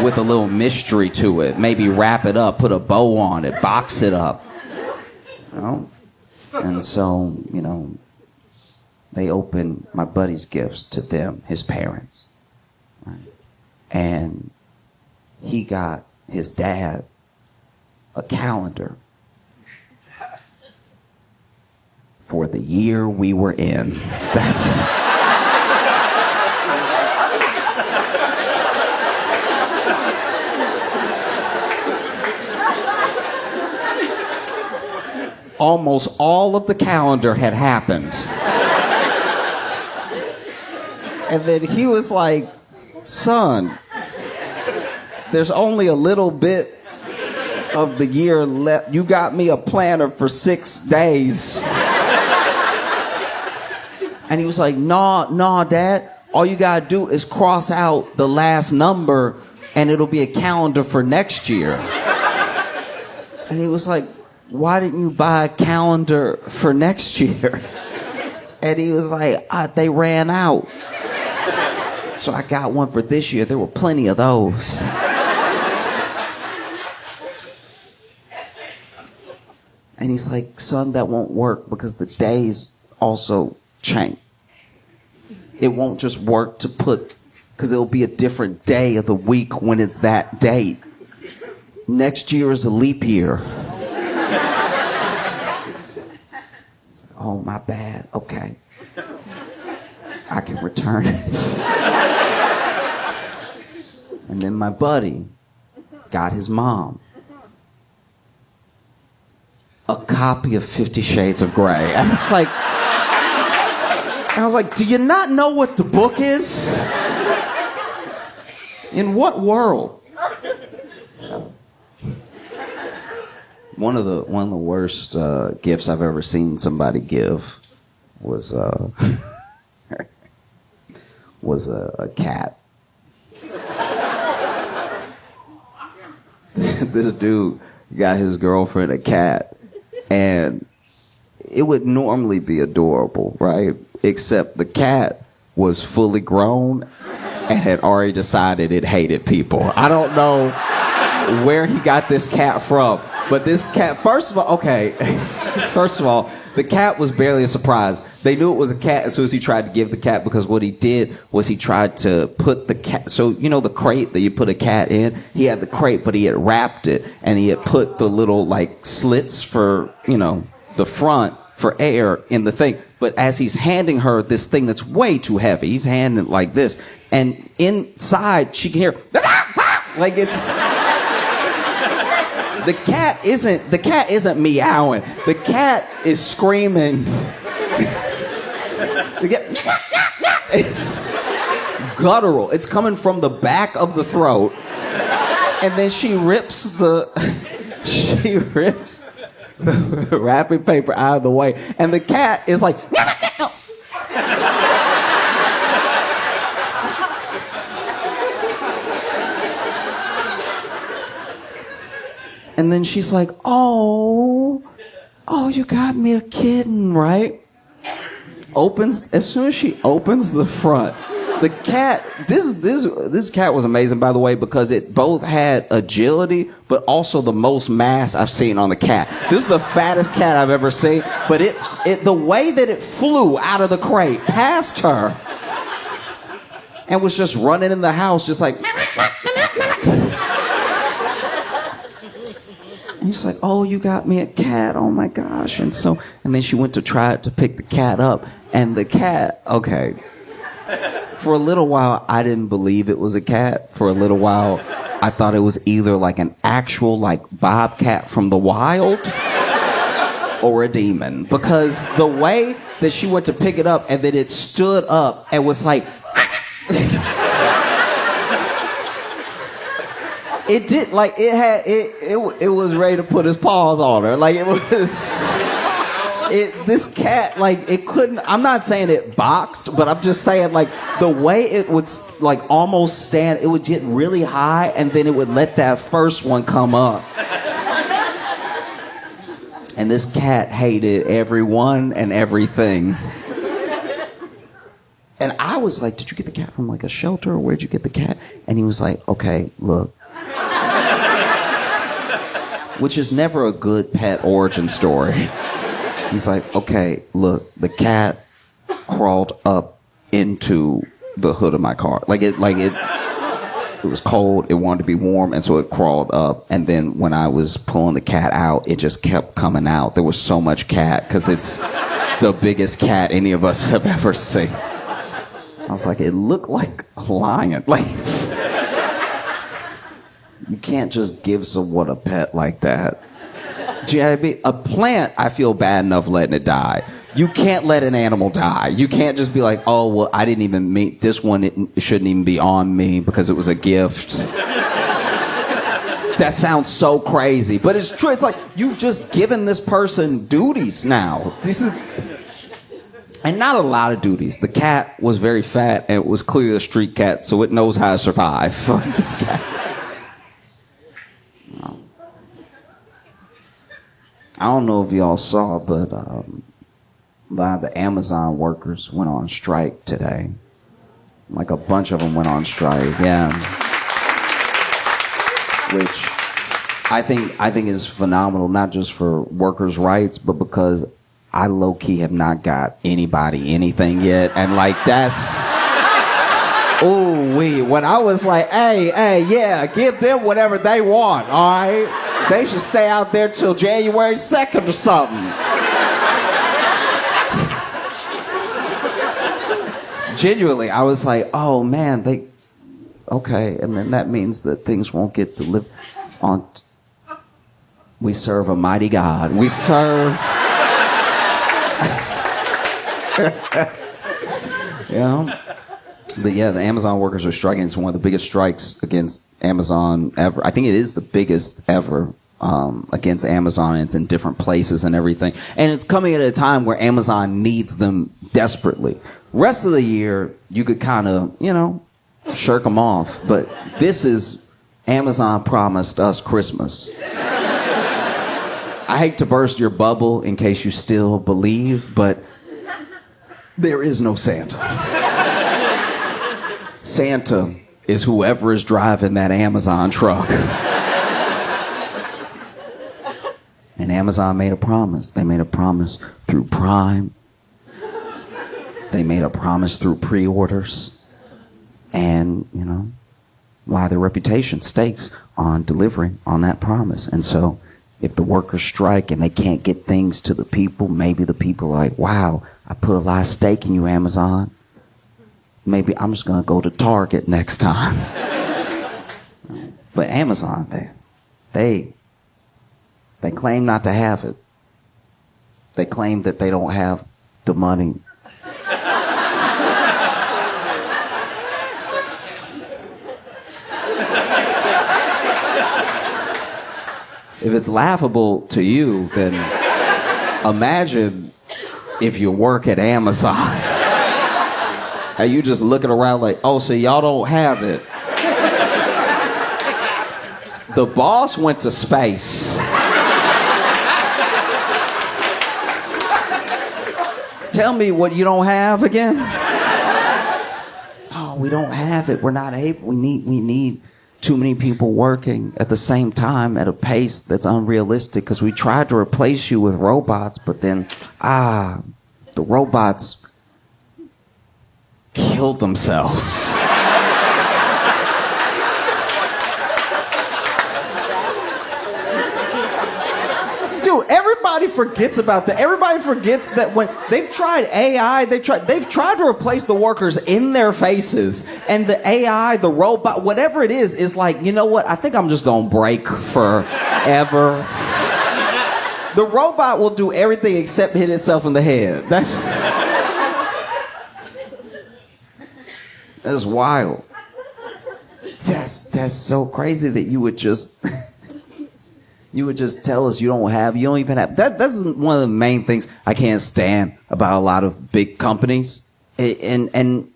with a little mystery to it. Maybe wrap it up, put a bow on it, box it up. You know? And so, you know, they opened my buddy's gifts to them, his parents. Right? And he got his dad a calendar for the year we were in. Almost all of the calendar had happened. And then he was like, son, there's only a little bit of the year left. You got me a planner for 6 days. And he was like, nah, Dad. All you gotta do is cross out the last number and it'll be a calendar for next year. And he was like, why didn't you buy a calendar for next year? And he was like, they ran out. So I got one for this year. There were plenty of those. And he's like, son, that won't work because the days also change. It won't just work to put, because it'll be a different day of the week when it's that date. Next year is a leap year. It's like, oh, my bad. Okay. I can return it. And then my buddy got his mom a copy of 50 Shades of Grey. And it's like, I was like, do you not know what the book is? In what world? One of the worst gifts I've ever seen somebody give was a cat. This dude got his girlfriend a cat, and it would normally be adorable, right? Except the cat was fully grown and had already decided it hated people. I don't know where he got this cat from, but this cat, first of all, the cat was barely a surprise. They knew it was a cat as soon as he tried to give the cat, because what he did was he tried to put the cat, so you know the crate that you put a cat in? He had the crate, but he had wrapped it, and he had put the little like slits for, you know, the front for air in the thing. But as he's handing her this thing that's way too heavy, he's handing it like this, and inside she can hear, like it's... The cat isn't meowing. The cat is screaming. It's guttural. It's coming from the back of the throat. And then she rips the wrapping paper out of the way. And the cat is like... And then she's like, oh, you got me a kitten, right? As soon as she opens the front, the cat, this cat was amazing, by the way, because it both had agility, but also the most mass I've seen on the cat. This is the fattest cat I've ever seen, but the way that it flew out of the crate past her and was just running in the house, just like... He's like, oh, you got me a cat. Oh, my gosh. And then she went to try to pick the cat up. And the cat, okay. For a little while, I didn't believe it was a cat. For a little while, I thought it was either like an actual, like, bobcat from the wild or a demon. Because the way that she went to pick it up and then it stood up and was like... It did, like, it was ready to put his paws on her. Like, this cat, like, it couldn't, I'm not saying it boxed, but I'm just saying, like, the way it would, like, almost stand, it would get really high, and then it would let that first one come up. And this cat hated everyone and everything. And I was like, did you get the cat from, like, a shelter, or where'd you get the cat? And he was like, okay, look. Which is never a good pet origin story. He's like, okay, look, the cat crawled up into the hood of my car. It was cold, it wanted to be warm, and so it crawled up. And then when I was pulling the cat out, it just kept coming out. There was so much cat, because it's the biggest cat any of us have ever seen. I was like, it looked like a lion. Like, you can't just give someone a pet like that. A plant, I feel bad enough letting it die. You can't let an animal die. You can't just be like, oh, well, I didn't even meet this one. It shouldn't even be on me because it was a gift. That sounds so crazy, but it's true. It's like you've just given this person duties now. And not a lot of duties. The cat was very fat, and it was clearly a street cat, so it knows how to survive. This cat. I don't know if y'all saw, but a lot of the Amazon workers went on strike today. Like a bunch of them went on strike, yeah. Which I think is phenomenal, not just for workers' rights, but because I low-key have not got anybody anything yet. And like that's... when I was like, hey, yeah, give them whatever they want, all right? They should stay out there till January 2nd or something. Genuinely, I was like, oh man, okay, and then that means that things won't get delivered on. We serve a mighty God. We serve. You know? But yeah, the Amazon workers are striking. It's one of the biggest strikes against Amazon ever. I think it is the biggest ever against Amazon. It's in different places and everything. And it's coming at a time where Amazon needs them desperately. Rest of the year, you could kind of, shirk them off. But this is Amazon promised us Christmas. I hate to burst your bubble in case you still believe, but there is no Santa. Santa is whoever is driving that Amazon truck. And Amazon made a promise. They made a promise through Prime. They made a promise through pre-orders. And, why their reputation stakes on delivering on that promise. And so if the workers strike and they can't get things to the people, maybe the people are like, wow, I put a lot of stake in you, Amazon. Maybe I'm just going to go to Target next time. But Amazon, they claim not to have it. They claim that they don't have the money. If it's laughable to you, then imagine if you work at Amazon. And you just looking around like, oh, so y'all don't have it. The boss went to space. Tell me what you don't have again. Oh, we don't have it. We're not able. We need too many people working at the same time at a pace that's unrealistic because we tried to replace you with robots, but then, the robots killed themselves. Dude, everybody forgets about that. Everybody forgets that when they've tried AI, they've tried to replace the workers in their faces, and the AI, the robot, whatever it is like, you know what? I think I'm just gonna break forever. The robot will do everything except hit itself in the head. That's wild. That's so crazy that you would just tell us you don't even have. That's one of the main things I can't stand about a lot of big companies. And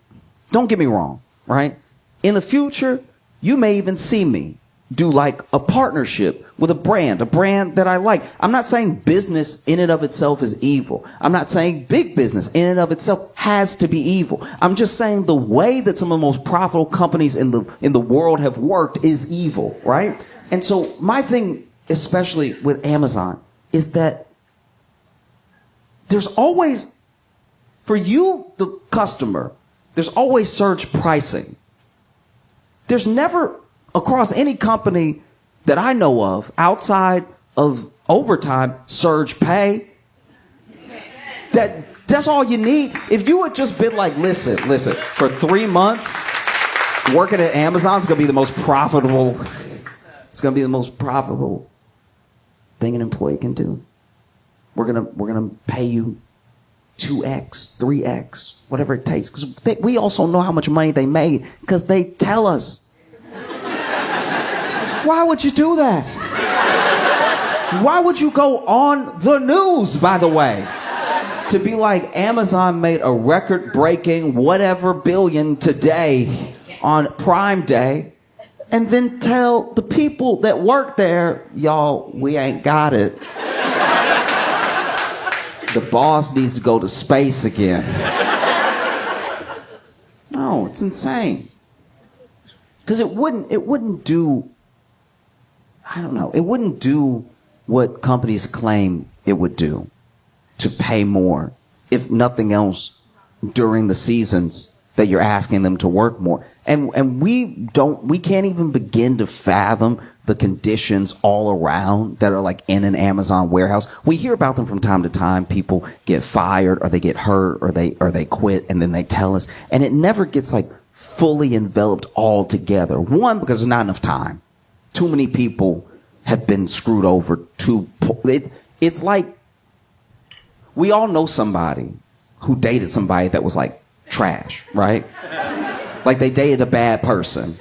don't get me wrong, right? In the future, you may even see me do like a partnership with a brand that I like. I'm not saying business in and of itself is evil. I'm not saying big business in and of itself has to be evil. I'm just saying the way that some of the most profitable companies in the world have worked is evil, right? And so my thing, especially with Amazon, is that there's always, for you, the customer, there's always surge pricing. There's never, across any company that I know of, outside of overtime, surge pay. That's all you need. If you had just been like, listen, for 3 months, working at Amazon is going to be the most profitable. It's going to be the most profitable thing an employee can do. We're gonna pay you 2x, 3x, whatever it takes. Because we also know how much money they made because they tell us. Why would you do that? Why would you go on the news, by the way, to be like, Amazon made a record-breaking whatever billion today on Prime Day, and then tell the people that work there, y'all, we ain't got it. The boss needs to go to space again. No, it's insane. Because it wouldn't do, I don't know, it wouldn't do what companies claim it would do, to pay more, if nothing else, during the seasons that you're asking them to work more. And we can't even begin to fathom the conditions all around that are like in an Amazon warehouse. We hear about them from time to time. People get fired or they get hurt or they quit, and then they tell us. And it never gets like fully enveloped all together. One, because there's not enough time. Too many people have been screwed over. It's like, we all know somebody who dated somebody that was like trash, right? Like they dated a bad person.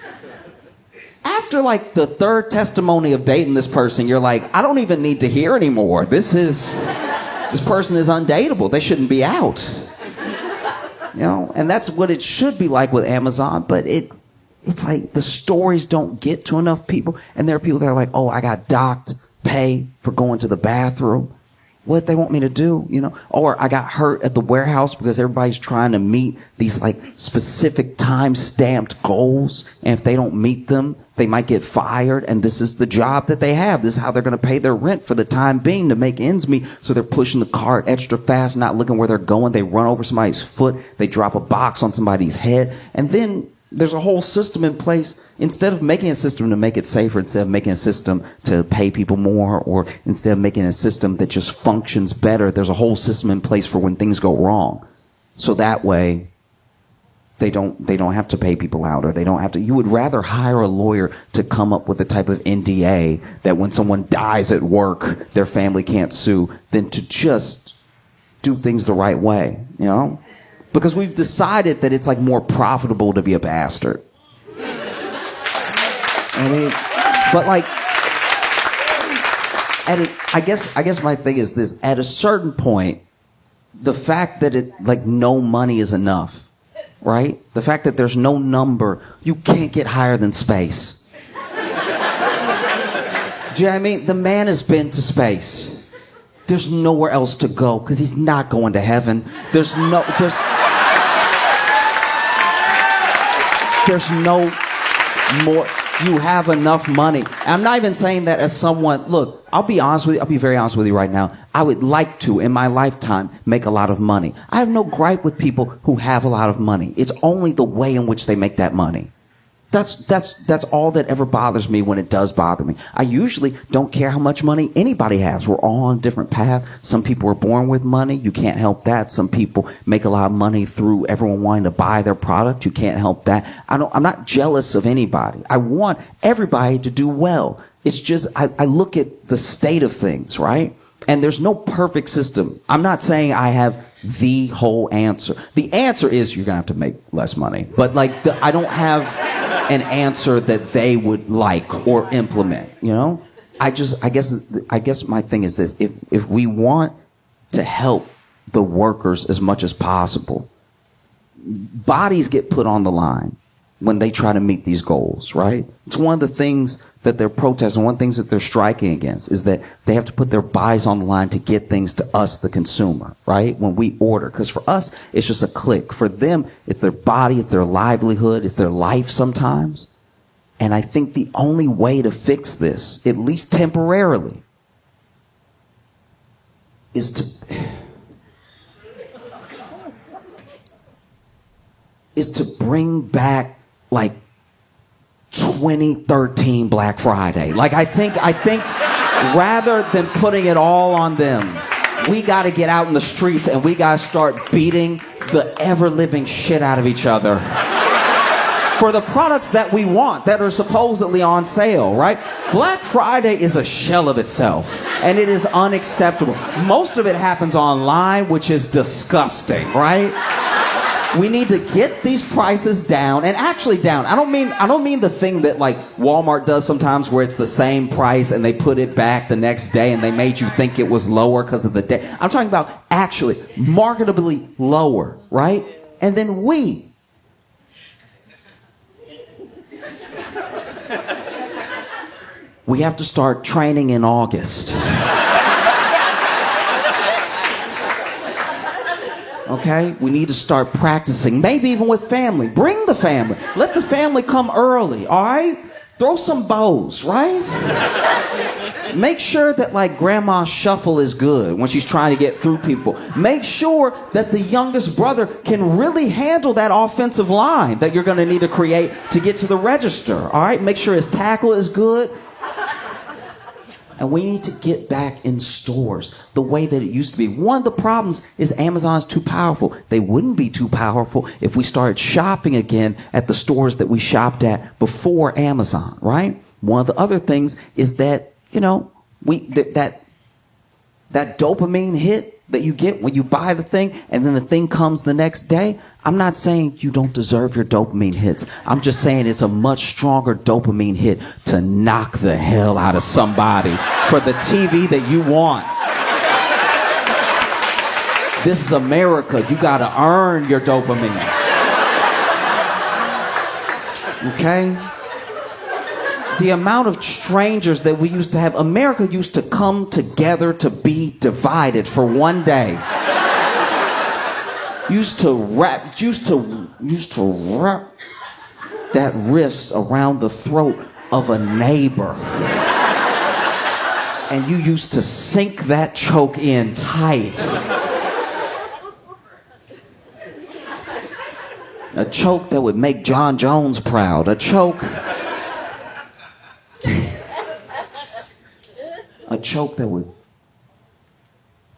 After like the third testimony of dating this person, you're like, I don't even need to hear anymore. This person is undateable. They shouldn't be out. You know, and that's what it should be like with Amazon, but it's like the stories don't get to enough people, and there are people that are like, oh, I got docked pay for going to the bathroom. What they want me to do, you know? Or I got hurt at the warehouse because everybody's trying to meet these like specific time-stamped goals, and if they don't meet them, they might get fired, and this is the job that they have. This is how they're going to pay their rent for the time being to make ends meet. So they're pushing the cart extra fast, not looking where they're going. They run over somebody's foot. They drop a box on somebody's head. And then there's a whole system in place. Instead of making a system to make it safer, instead of making a system to pay people more, or instead of making a system that just functions better, there's a whole system in place for when things go wrong. So that way, they don't have to pay people out, or they don't have to. You would rather hire a lawyer to come up with the type of NDA that when someone dies at work, their family can't sue, than to just do things the right way, you know? Because we've decided that it's like more profitable to be a bastard. I mean, but like, I guess my thing is this: at a certain point, the fact that no money is enough, right? The fact that there's no number, you can't get higher than space. Do you know what I mean? The man has been to space. There's nowhere else to go because he's not going to heaven. There's no more. You have enough money. I'm not even saying that as someone, look, I'll be honest with you. I'll be very honest with you right now. I would like to, in my lifetime, make a lot of money. I have no gripe with people who have a lot of money. It's only the way in which they make that money. That's all that ever bothers me when it does bother me. I usually don't care how much money anybody has. We're all on a different path. Some people are born with money. You can't help that. Some people make a lot of money through everyone wanting to buy their product. You can't help that. I'm not jealous of anybody. I want everybody to do well. It's just, I look at the state of things, right? And there's no perfect system. I'm not saying I have the whole answer. The answer is you're going to have to make less money. But I don't have an answer that they would like or implement, you know? I guess my thing is this: if we want to help the workers as much as possible, bodies get put on the line when they try to meet these goals, right? It's one of the things that they're protesting, one of the things that they're striking against is that they have to put their bodies on the line to get things to us, the consumer, right? When we order. Because for us, it's just a click. For them, it's their body, it's their livelihood, it's their life sometimes. And I think the only way to fix this, at least temporarily, is to bring back, like, 2013 Black Friday. Like, I think rather than putting it all on them, we got to get out in the streets and we got to start beating the ever-living shit out of each other for the products that we want, that are supposedly on sale, right? Black Friday is a shell of itself, and it is unacceptable. Most of it happens online, which is disgusting, right? We need to get these prices down, and actually down. I don't mean the thing that like Walmart does sometimes where it's the same price and they put it back the next day and they made you think it was lower because of the day. I'm talking about actually marketably lower, right? And then we have to start training in August. Okay? We need to start practicing, maybe even with family. Bring the family. Let the family come early, all right? Throw some bows, right? Make sure that like grandma's shuffle is good when she's trying to get through people. Make sure that the youngest brother can really handle that offensive line that you're going to need to create to get to the register, all right? Make sure his tackle is good. And we need to get back in stores the way that it used to be. One of the problems is Amazon's too powerful. They wouldn't be too powerful if we started shopping again at the stores that we shopped at before Amazon, right? One of the other things is that, you know, that dopamine hit that you get when you buy the thing and then the thing comes the next day. I'm not saying you don't deserve your dopamine hits. I'm just saying it's a much stronger dopamine hit to knock the hell out of somebody for the TV that you want. This is America. You got to earn your dopamine. Okay? The amount of strangers that we used to have, America used to come together to be divided for one day. Used to wrap that wrist around the throat of a neighbor. And you used to sink that choke in tight. A choke that would make John Jones proud. A choke that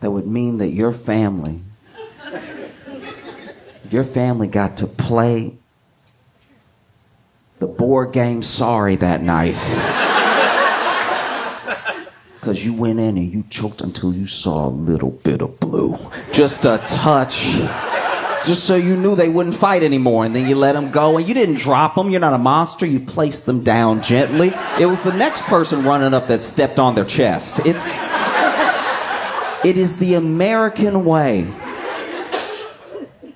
would mean that your family got to play the board game Sorry that night. Because you went in and you choked until you saw a little bit of blue. Just a touch. Just so you knew they wouldn't fight anymore. And then you let them go. And you didn't drop them. You're not a monster. You placed them down gently. It was the next person running up that stepped on their chest. It is the American way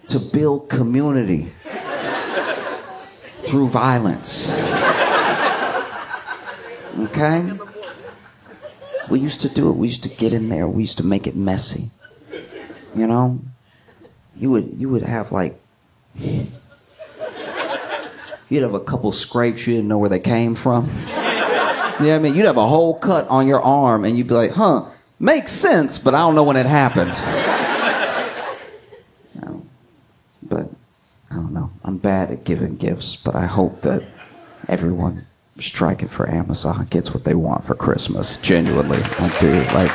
to build community through violence. Okay? We used to do it. We used to get in there. We used to make it messy. You know? You would have like... You'd have a couple scrapes. You didn't know where they came from. You know what I mean? You'd have a whole cut on your arm and you'd be like, huh, makes sense, but I don't know when it happened. But I don't know. I'm bad at giving gifts, but I hope that everyone striking for Amazon gets what they want for Christmas. Genuinely, I do. Like.